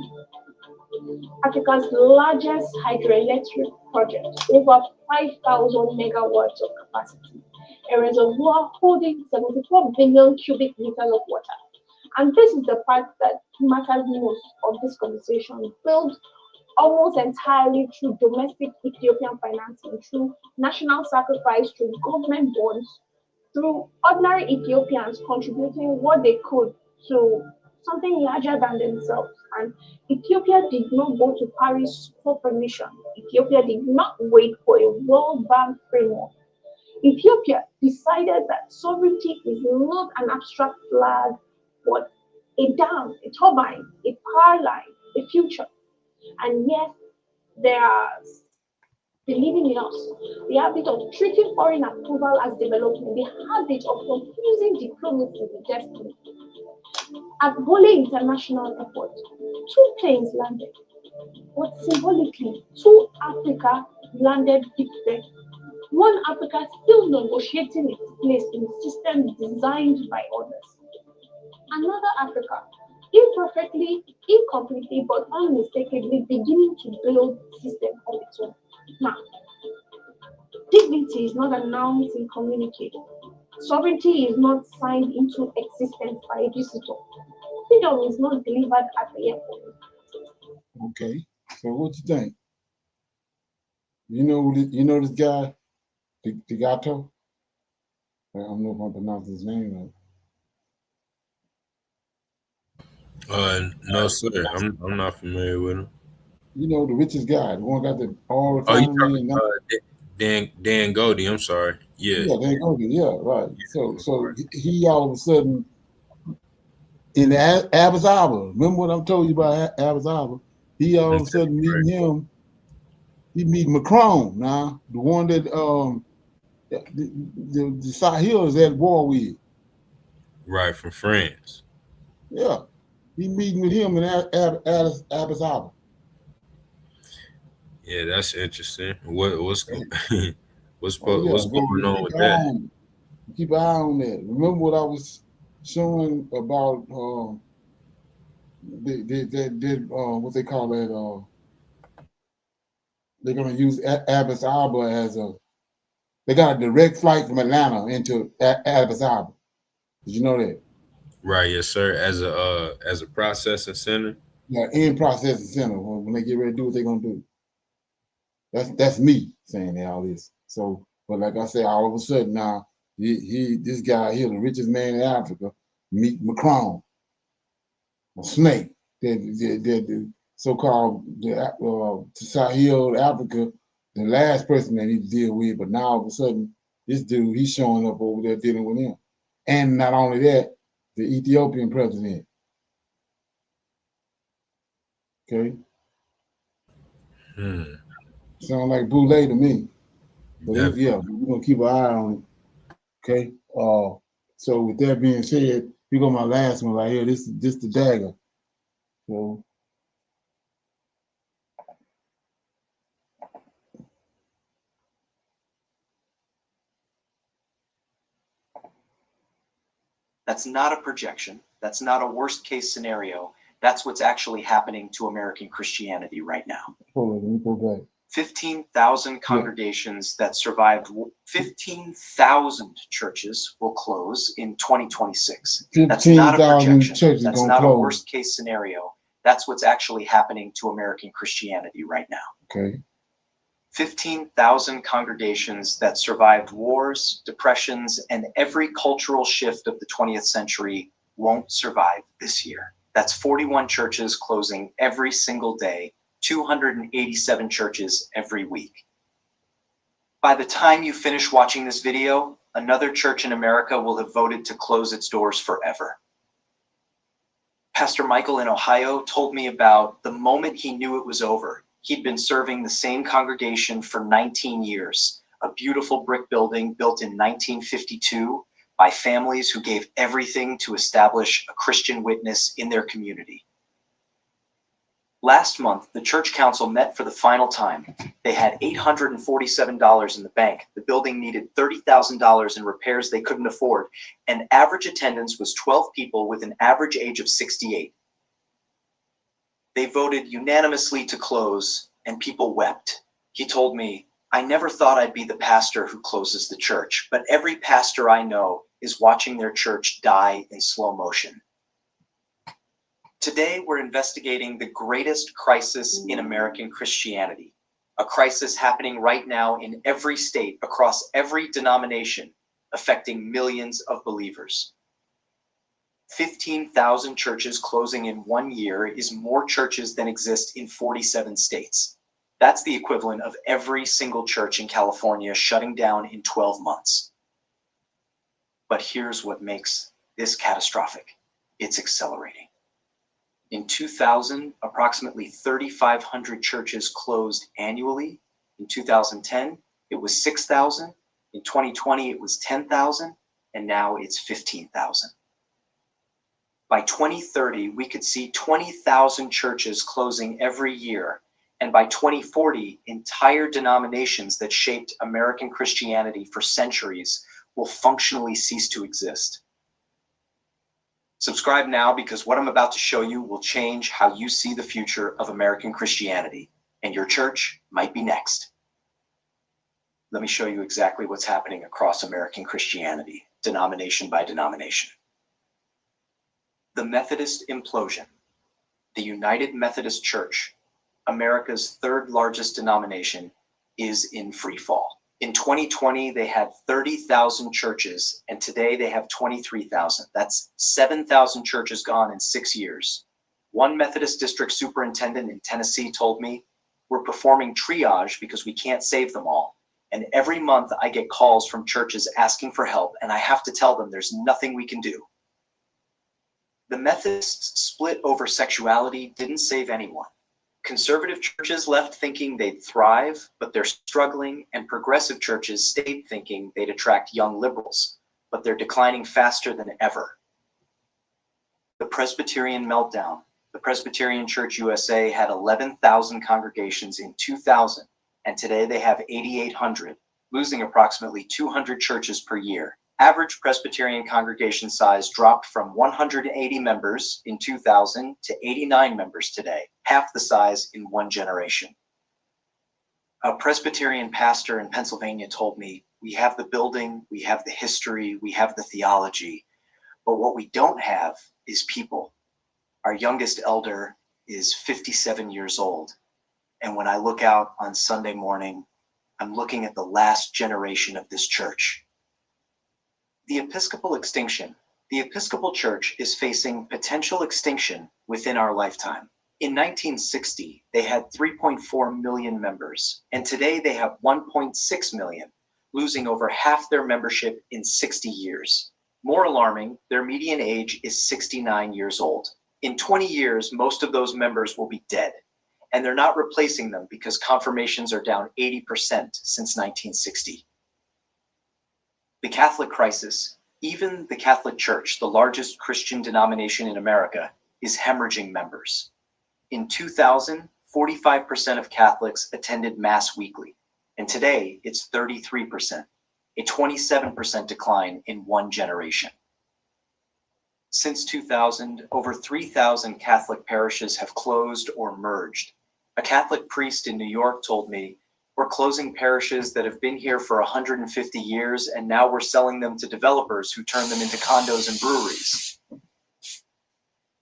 Africa's largest hydroelectric project, over 5,000 megawatts of capacity, a reservoir holding 74 billion cubic meters of water. And this is the part that matters most of this conversation, built almost entirely through domestic Ethiopian financing, through national sacrifice, through government bonds, through ordinary Ethiopians contributing what they could to something larger than themselves. And Ethiopia did not go to Paris for permission. Ethiopia did not wait for a World Bank framework. Ethiopia decided that sovereignty is not an abstract flag, but a dam, a turbine, a power line, a future. And yes, they are believing in us. The habit of treating foreign approval as development, the habit of confusing diplomacy with destiny. At Bole International Airport, two planes landed, but symbolically, two Africa landed different. One Africa still negotiating its place in systems designed by others. Another Africa, imperfectly, incompletely, but unmistakably beginning to build a system of its own. Now, dignity is not announced in communique. Sovereignty is not signed into existence by a visitor. Freedom is not delivered at the airport. Okay, so what you think? You know this guy, the Gato? I don't know if I'm pronouncing his name right. No, sir. I'm not familiar with him. You know, the richest guy, the one got the all Oh, you refinery talking and nothing. Dan Goldie? I'm sorry. Yeah. Yeah, they go yeah, right. So he all of a sudden in Addis Ababa. Remember what I'm told you about Addis Ababa? He all of a sudden meeting him. He meet Macron now, the one that the Sahel is at war with. Right, from France. Yeah, he meeting with him in Addis Ababa. Yeah, that's interesting. What's Oh yeah, what's going on with that? keep an eye on that. Remember what I was showing about what they call that? They're gonna use Addis Ababa as a. They got a direct flight from Atlanta into Addis Ababa. Did you know that? Right, yes, sir. As a processing center. Yeah, in processing center when they get ready to do what they're gonna do. That's me saying all this. So, but like I said, all of a sudden now, this guy here, the richest man in Africa, meet Macron, a snake, the so-called Sahel Africa, the last person that he deal with. But now all of a sudden, this dude, he's showing up over there dealing with him, and not only that, the Ethiopian president. Okay, sound like Boulay to me. But yeah, we're gonna keep an eye on it. Okay. So with that being said, here go my last one right here. This the dagger. So that's not a projection. That's not a worst case scenario. That's what's actually happening to American Christianity right now. hold on, let me go back. 15,000 congregations that survived, 15,000 churches will close in 2026. That's not a 15,000 projection. churches That's gonna not a close. worst case scenario. That's what's actually happening to American Christianity right now. Okay. 15,000 congregations that survived wars, depressions, and every cultural shift of the 20th century won't survive this year. That's 41 churches closing every single day, 287 churches every week. By the time you finish watching this video, another church in America will have voted to close its doors forever. Pastor Michael in Ohio told me about the moment he knew it was over. He'd been serving the same congregation for 19 years, a beautiful brick building built in 1952 by families who gave everything to establish a Christian witness in their community. Last month, the church council met for the final time. They had $847 in the bank. The building needed $30,000 in repairs they couldn't afford, and average attendance was 12 people with an average age of 68. They voted unanimously to close, and people wept. He told me, "I never thought I'd be the pastor who closes the church, but every pastor I know is watching their church die in slow motion." Today, we're investigating the greatest crisis in American Christianity, a crisis happening right now in every state, across every denomination, affecting millions of believers. 15,000 churches closing in 1 year is more churches than exist in 47 states. That's the equivalent of every single church in California shutting down in 12 months. But here's what makes this catastrophic. It's accelerating. In 2000, approximately 3,500 churches closed annually. In 2010, it was 6,000. In 2020, it was 10,000. And now it's 15,000. By 2030, we could see 20,000 churches closing every year. And by 2040, entire denominations that shaped American Christianity for centuries will functionally cease to exist. Subscribe now, because what I'm about to show you will change how you see the future of American Christianity, and your church might be next. Let me show you exactly what's happening across American Christianity, denomination by denomination. The Methodist implosion. The United Methodist Church, America's third largest denomination, is in free fall. In 2020, they had 30,000 churches, and today they have 23,000. That's 7,000 churches gone in 6 years. One Methodist district superintendent in Tennessee told me, "We're performing triage because we can't save them all. And every month I get calls from churches asking for help, and I have to tell them there's nothing we can do." The Methodists' split over sexuality didn't save anyone. Conservative churches left thinking they'd thrive, but they're struggling, and progressive churches stayed thinking they'd attract young liberals, but they're declining faster than ever. The Presbyterian meltdown. The Presbyterian Church USA had 11,000 congregations in 2000, and today they have 8,800, losing approximately 200 churches per year. Average Presbyterian congregation size dropped from 180 members in 2000 to 89 members today, half the size in 1 generation. A Presbyterian pastor in Pennsylvania told me, "We have the building, we have the history, we have the theology, but what we don't have is people. Our youngest elder is 57 years old, and when I look out on Sunday morning, I'm looking at the last generation of this church." The Episcopal extinction. The Episcopal Church is facing potential extinction within our lifetime. In 1960, they had 3.4 million members, and today they have 1.6 million, losing over half their membership in 60 years. More alarming, their median age is 69 years old. In 20 years, most of those members will be dead, and they're not replacing them because confirmations are down 80% since 1960. The Catholic crisis. Even the Catholic Church, the largest Christian denomination in America, is hemorrhaging members. In 2000, 45% of Catholics attended Mass weekly, and today it's 33%, a 27% decline in 1 generation. Since 2000, over 3,000 Catholic parishes have closed or merged. A Catholic priest in New York told me, We're closing parishes that have been here for 150 years, and now we're selling them to developers who turn them into condos and breweries.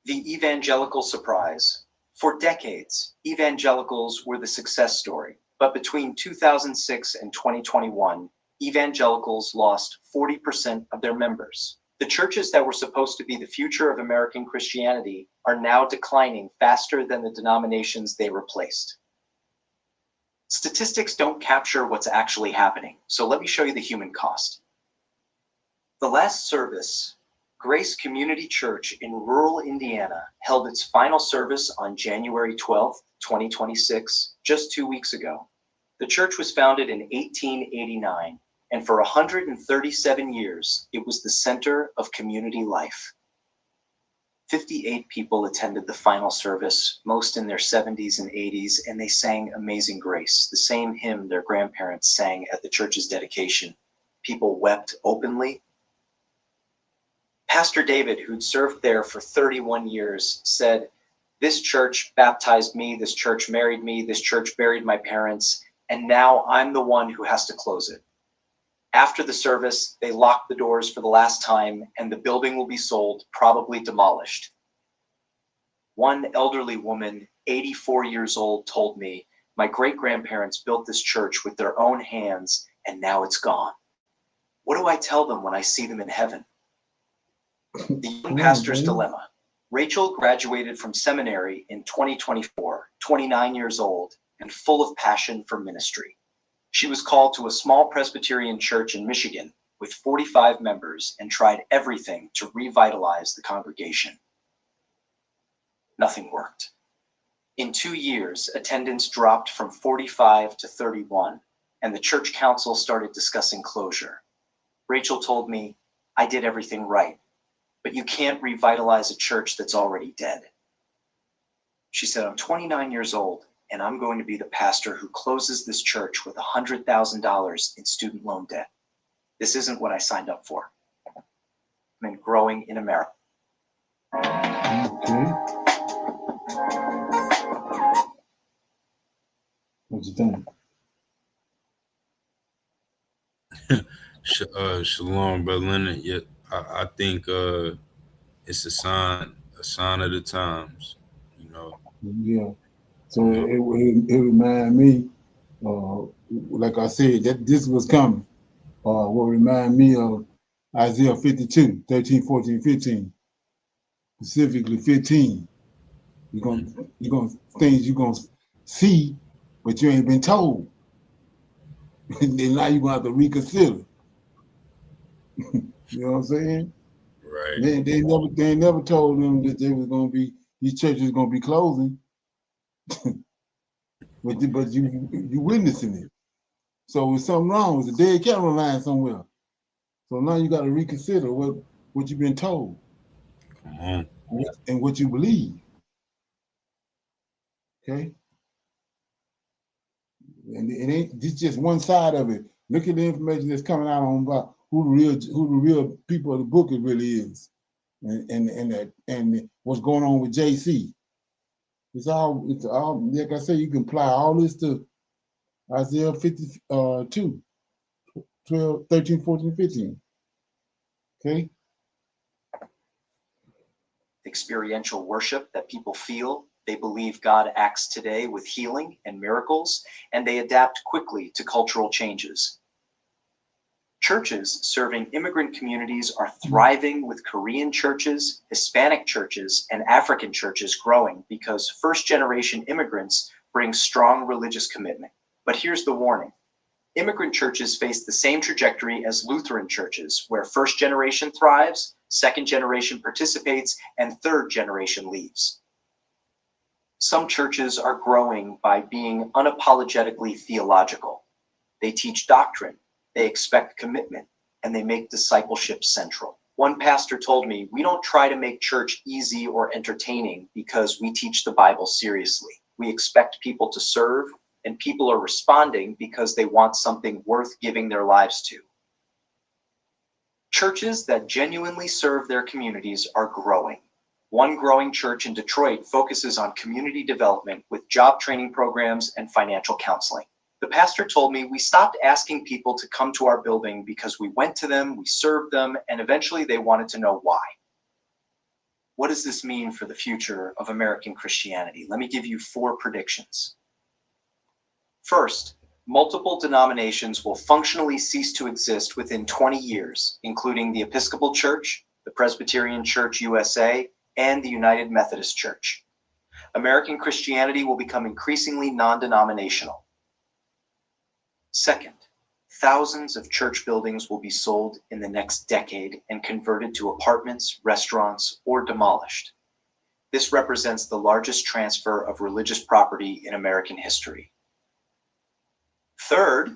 The evangelical surprise. For decades, evangelicals were the success story, but between 2006 and 2021, evangelicals lost 40% of their members. The churches that were supposed to be the future of American Christianity are now declining faster than the denominations they replaced. Statistics don't capture what's actually happening, so let me show you the human cost. The last service, Grace Community Church in rural Indiana held its final service on January 12, 2026, just 2 weeks ago. The church was founded in 1889, and for 137 years, it was the center of community life. 58 people attended the final service, most in their 70s and 80s, and they sang Amazing Grace, the same hymn their grandparents sang at the church's dedication. People wept openly. Pastor David, who'd served there for 31 years, said, "This church baptized me, this church married me, this church buried my parents, and now I'm the one who has to close it." After the service, they locked the doors for the last time, and the building will be sold, probably demolished. One elderly woman, 84 years old, told me, "My great-grandparents built this church with their own hands, and now it's gone. What do I tell them when I see them in heaven?" The young pastor's dilemma. Rachel graduated from seminary in 2024, 29 years old, and full of passion for ministry. She was called to a small Presbyterian church in Michigan with 45 members and tried everything to revitalize the congregation. Nothing worked. In 2 years, attendance dropped from 45 to 31, and the church council started discussing closure. Rachel told me, "I did everything right, but you can't revitalize a church that's already dead." She said, "I'm 29 years old, and I'm going to be the pastor who closes this church with $100,000 in student loan debt. This isn't what I signed up for." I mean, growing in America. Okay. What you think? Shalom, Brother Leonard. Yeah, I think it's a sign of the times, you know. Yeah. So it remind me, like I said, that this was coming. What remind me of Isaiah 52, 13, 14, 15. Specifically 15. You're gonna things you're gonna see, but you ain't been told. And then now you're gonna have to reconsider. You know what I'm saying? Right. They never told them that they was gonna be these churches gonna be closing. but you witnessing it. So there's something wrong. There's a dead camera line somewhere. So now you got to reconsider what you've been told. Come on. And what you believe. Okay? And it ain't this just one side of it. Look at the information that's coming out on about who the real people of the book it really is. And what's going on with JC. It's all like I say, you can apply all this to Isaiah 52, 12, 13, 14, 15. Okay? Experiential worship that people feel. They believe God acts today with healing and miracles, and they adapt quickly to cultural changes. Churches serving immigrant communities are thriving, with Korean churches, Hispanic churches, and African churches growing because first-generation immigrants bring strong religious commitment. But here's the warning. Immigrant churches face the same trajectory as Lutheran churches, where first generation thrives, second generation participates, and third generation leaves. Some churches are growing by being unapologetically theological. They teach doctrine, they expect commitment, and they make discipleship central. One pastor told me, "We don't try to make church easy or entertaining because we teach the Bible seriously. We expect people to serve, and people are responding because they want something worth giving their lives to." Churches that genuinely serve their communities are growing. One growing church in Detroit focuses on community development with job training programs and financial counseling. The pastor told me we stopped asking people to come to our building because we went to them, we served them, and eventually they wanted to know why. What does this mean for the future of American Christianity? Let me give you 4 predictions. First, multiple denominations will functionally cease to exist within 20 years, including the Episcopal Church, the Presbyterian Church USA, and the United Methodist Church. American Christianity will become increasingly non-denominational. Second, thousands of church buildings will be sold in the next decade and converted to apartments, restaurants, or demolished. This represents the largest transfer of religious property in American history. Third,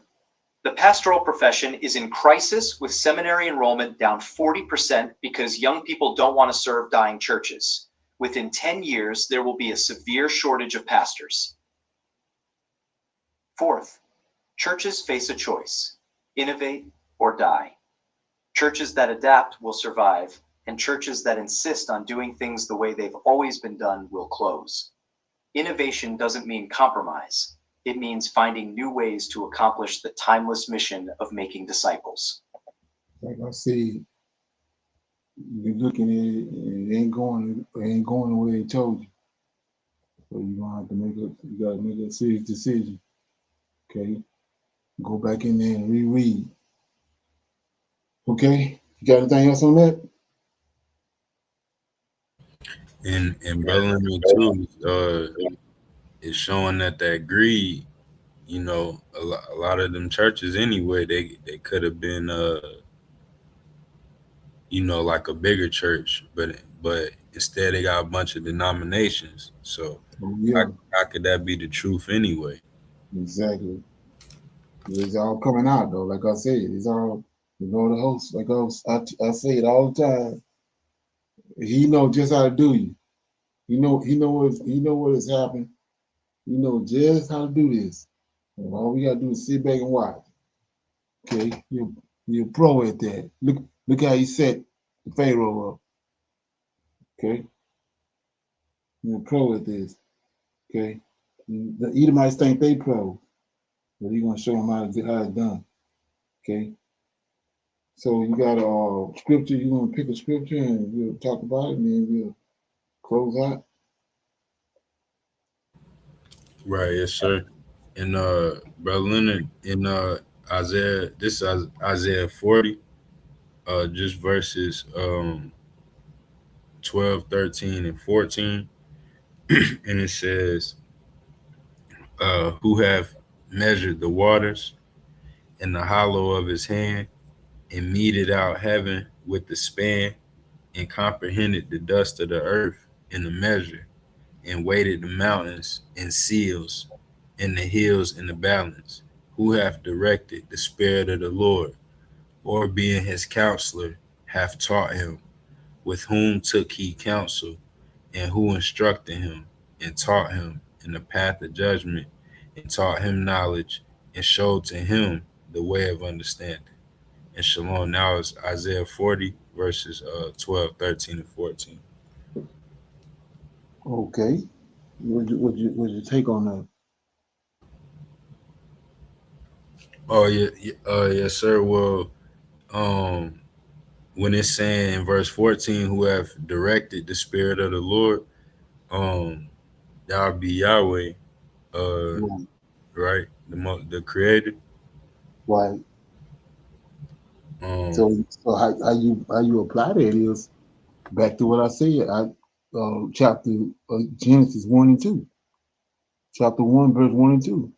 the pastoral profession is in crisis with seminary enrollment down 40% because young people don't want to serve dying churches. Within 10 years, there will be a severe shortage of pastors. Fourth, churches face a choice: innovate or die. Churches that adapt will survive, and churches that insist on doing things the way they've always been done will close. Innovation doesn't mean compromise. It means finding new ways to accomplish the timeless mission of making disciples. Like I said, you're looking at it, and it ain't going the way they told you. So you're gonna have to you gotta make a serious decision. Okay? Go back in there and reread. Okay? You got anything else on that? And Brother too, is showing that greed, you know, a lot of them churches anyway, they could have been you know, like a bigger church, but instead they got a bunch of denominations. So how could that be the truth anyway? Exactly. It's all coming out though. Like I said, it's all, you know, the host. Like I say it all the time. He know just how to do you. He know what has happened. He know just how to do this. And all we gotta do is sit back and watch. Okay, you're a pro at that. Look how he set the Pharaoh up. Okay, you're a pro at this. Okay, the Edomites think they pro, but he's gonna show them how it's done. Okay, so you got a scripture. You're gonna pick a scripture and we'll talk about it, and then we'll close out. Right, yes, sir. And Brother Leonard, in Isaiah, this is Isaiah 40, just verses 12, 13, and 14. And it says, who have measured the waters in the hollow of his hand, and meted out heaven with the span, and comprehended the dust of the earth in the measure, and weighted the mountains in seals, and the hills in the balance, who hath directed the Spirit of the Lord, or being his counselor, hath taught him, with whom took he counsel, and who instructed him, and taught him in the path of judgment, and taught him knowledge, and showed to him the way of understanding. And Shalom, now is Isaiah 40, verses 12, 13, and 14. Okay, what's your take on that? Oh yeah, yes, sir. Well, when it's saying in verse 14, who have directed the Spirit of the Lord, that would be Yahweh, right? The Creator. Right. So how you apply that is back to what I said. Chapter Genesis 1 and 2. Chapter 1, verse 1 and 2.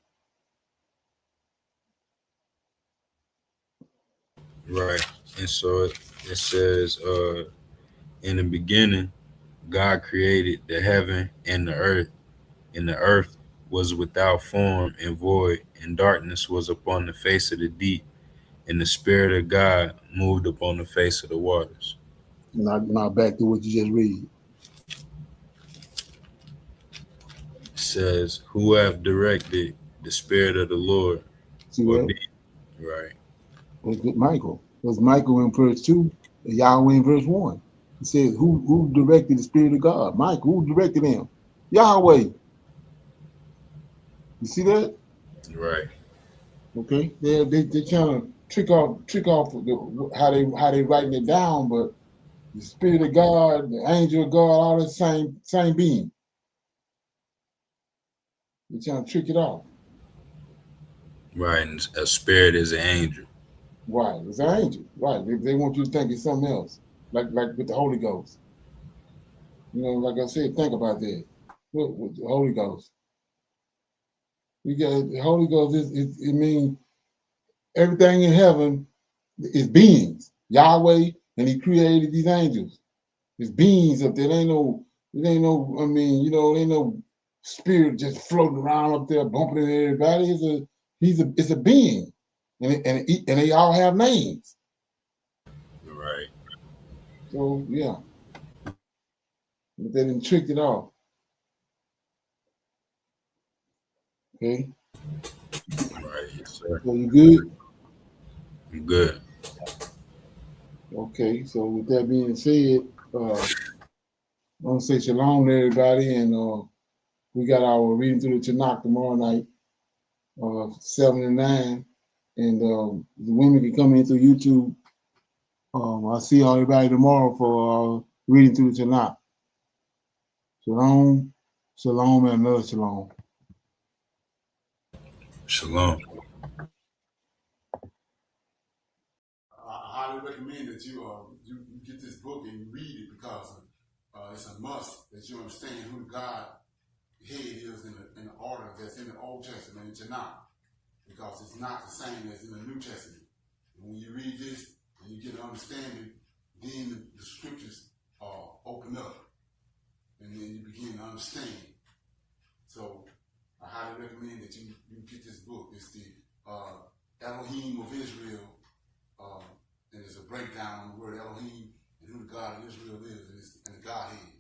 Right. And so it says, in the beginning, God created the heaven and the earth was without form and void, and darkness was upon the face of the deep, and the Spirit of God moved upon the face of the waters. Now back to what you just read. It says, who have directed the Spirit of the Lord? See that? Right. Was Michael. Was Michael in verse 2, Yahweh in verse 1. He says, who directed the Spirit of God? Michael, who directed him? Yahweh. You see that? Right. Okay, they trying to trick off how they writing it down, but the Spirit of God, the angel of God, all the same being. They're trying to trick it off. Right, and a spirit is an angel. Right, it's an angel. Right, they want you to think it's something else, like with the Holy Ghost. You know, like I said, think about that. With the Holy Ghost, you got the Holy Ghost. It means everything in heaven is beings. Yahweh, and He created these angels. It's beings up there. It ain't no. I mean, you know, ain't no spirit just floating around up there, bumping into everybody. It's a being, and they all have names. Right. So yeah, but they didn't trick it off. Okay. Right. Yes, sir. So you good? I'm good. Okay. So with that being said, I want to say shalom to everybody, and we got our reading through the Tanak tomorrow night, 7 and 9, and the women can come in through YouTube. I'll see everybody tomorrow for reading through the Tanakh. Shalom, shalom, and another shalom. Shalom. I highly recommend that you get this book and you read it because it's a must that you understand who God head is in the order that's in the Old Testament in Tanakh, because it's not the same as in the New Testament. And when you read this and you get an understanding, then the scriptures open up, and then you begin to understand. So I highly recommend that you get this book. It's the Elohim of Israel, and it's a breakdown on the word Elohim and who the God of Israel is, and the Godhead.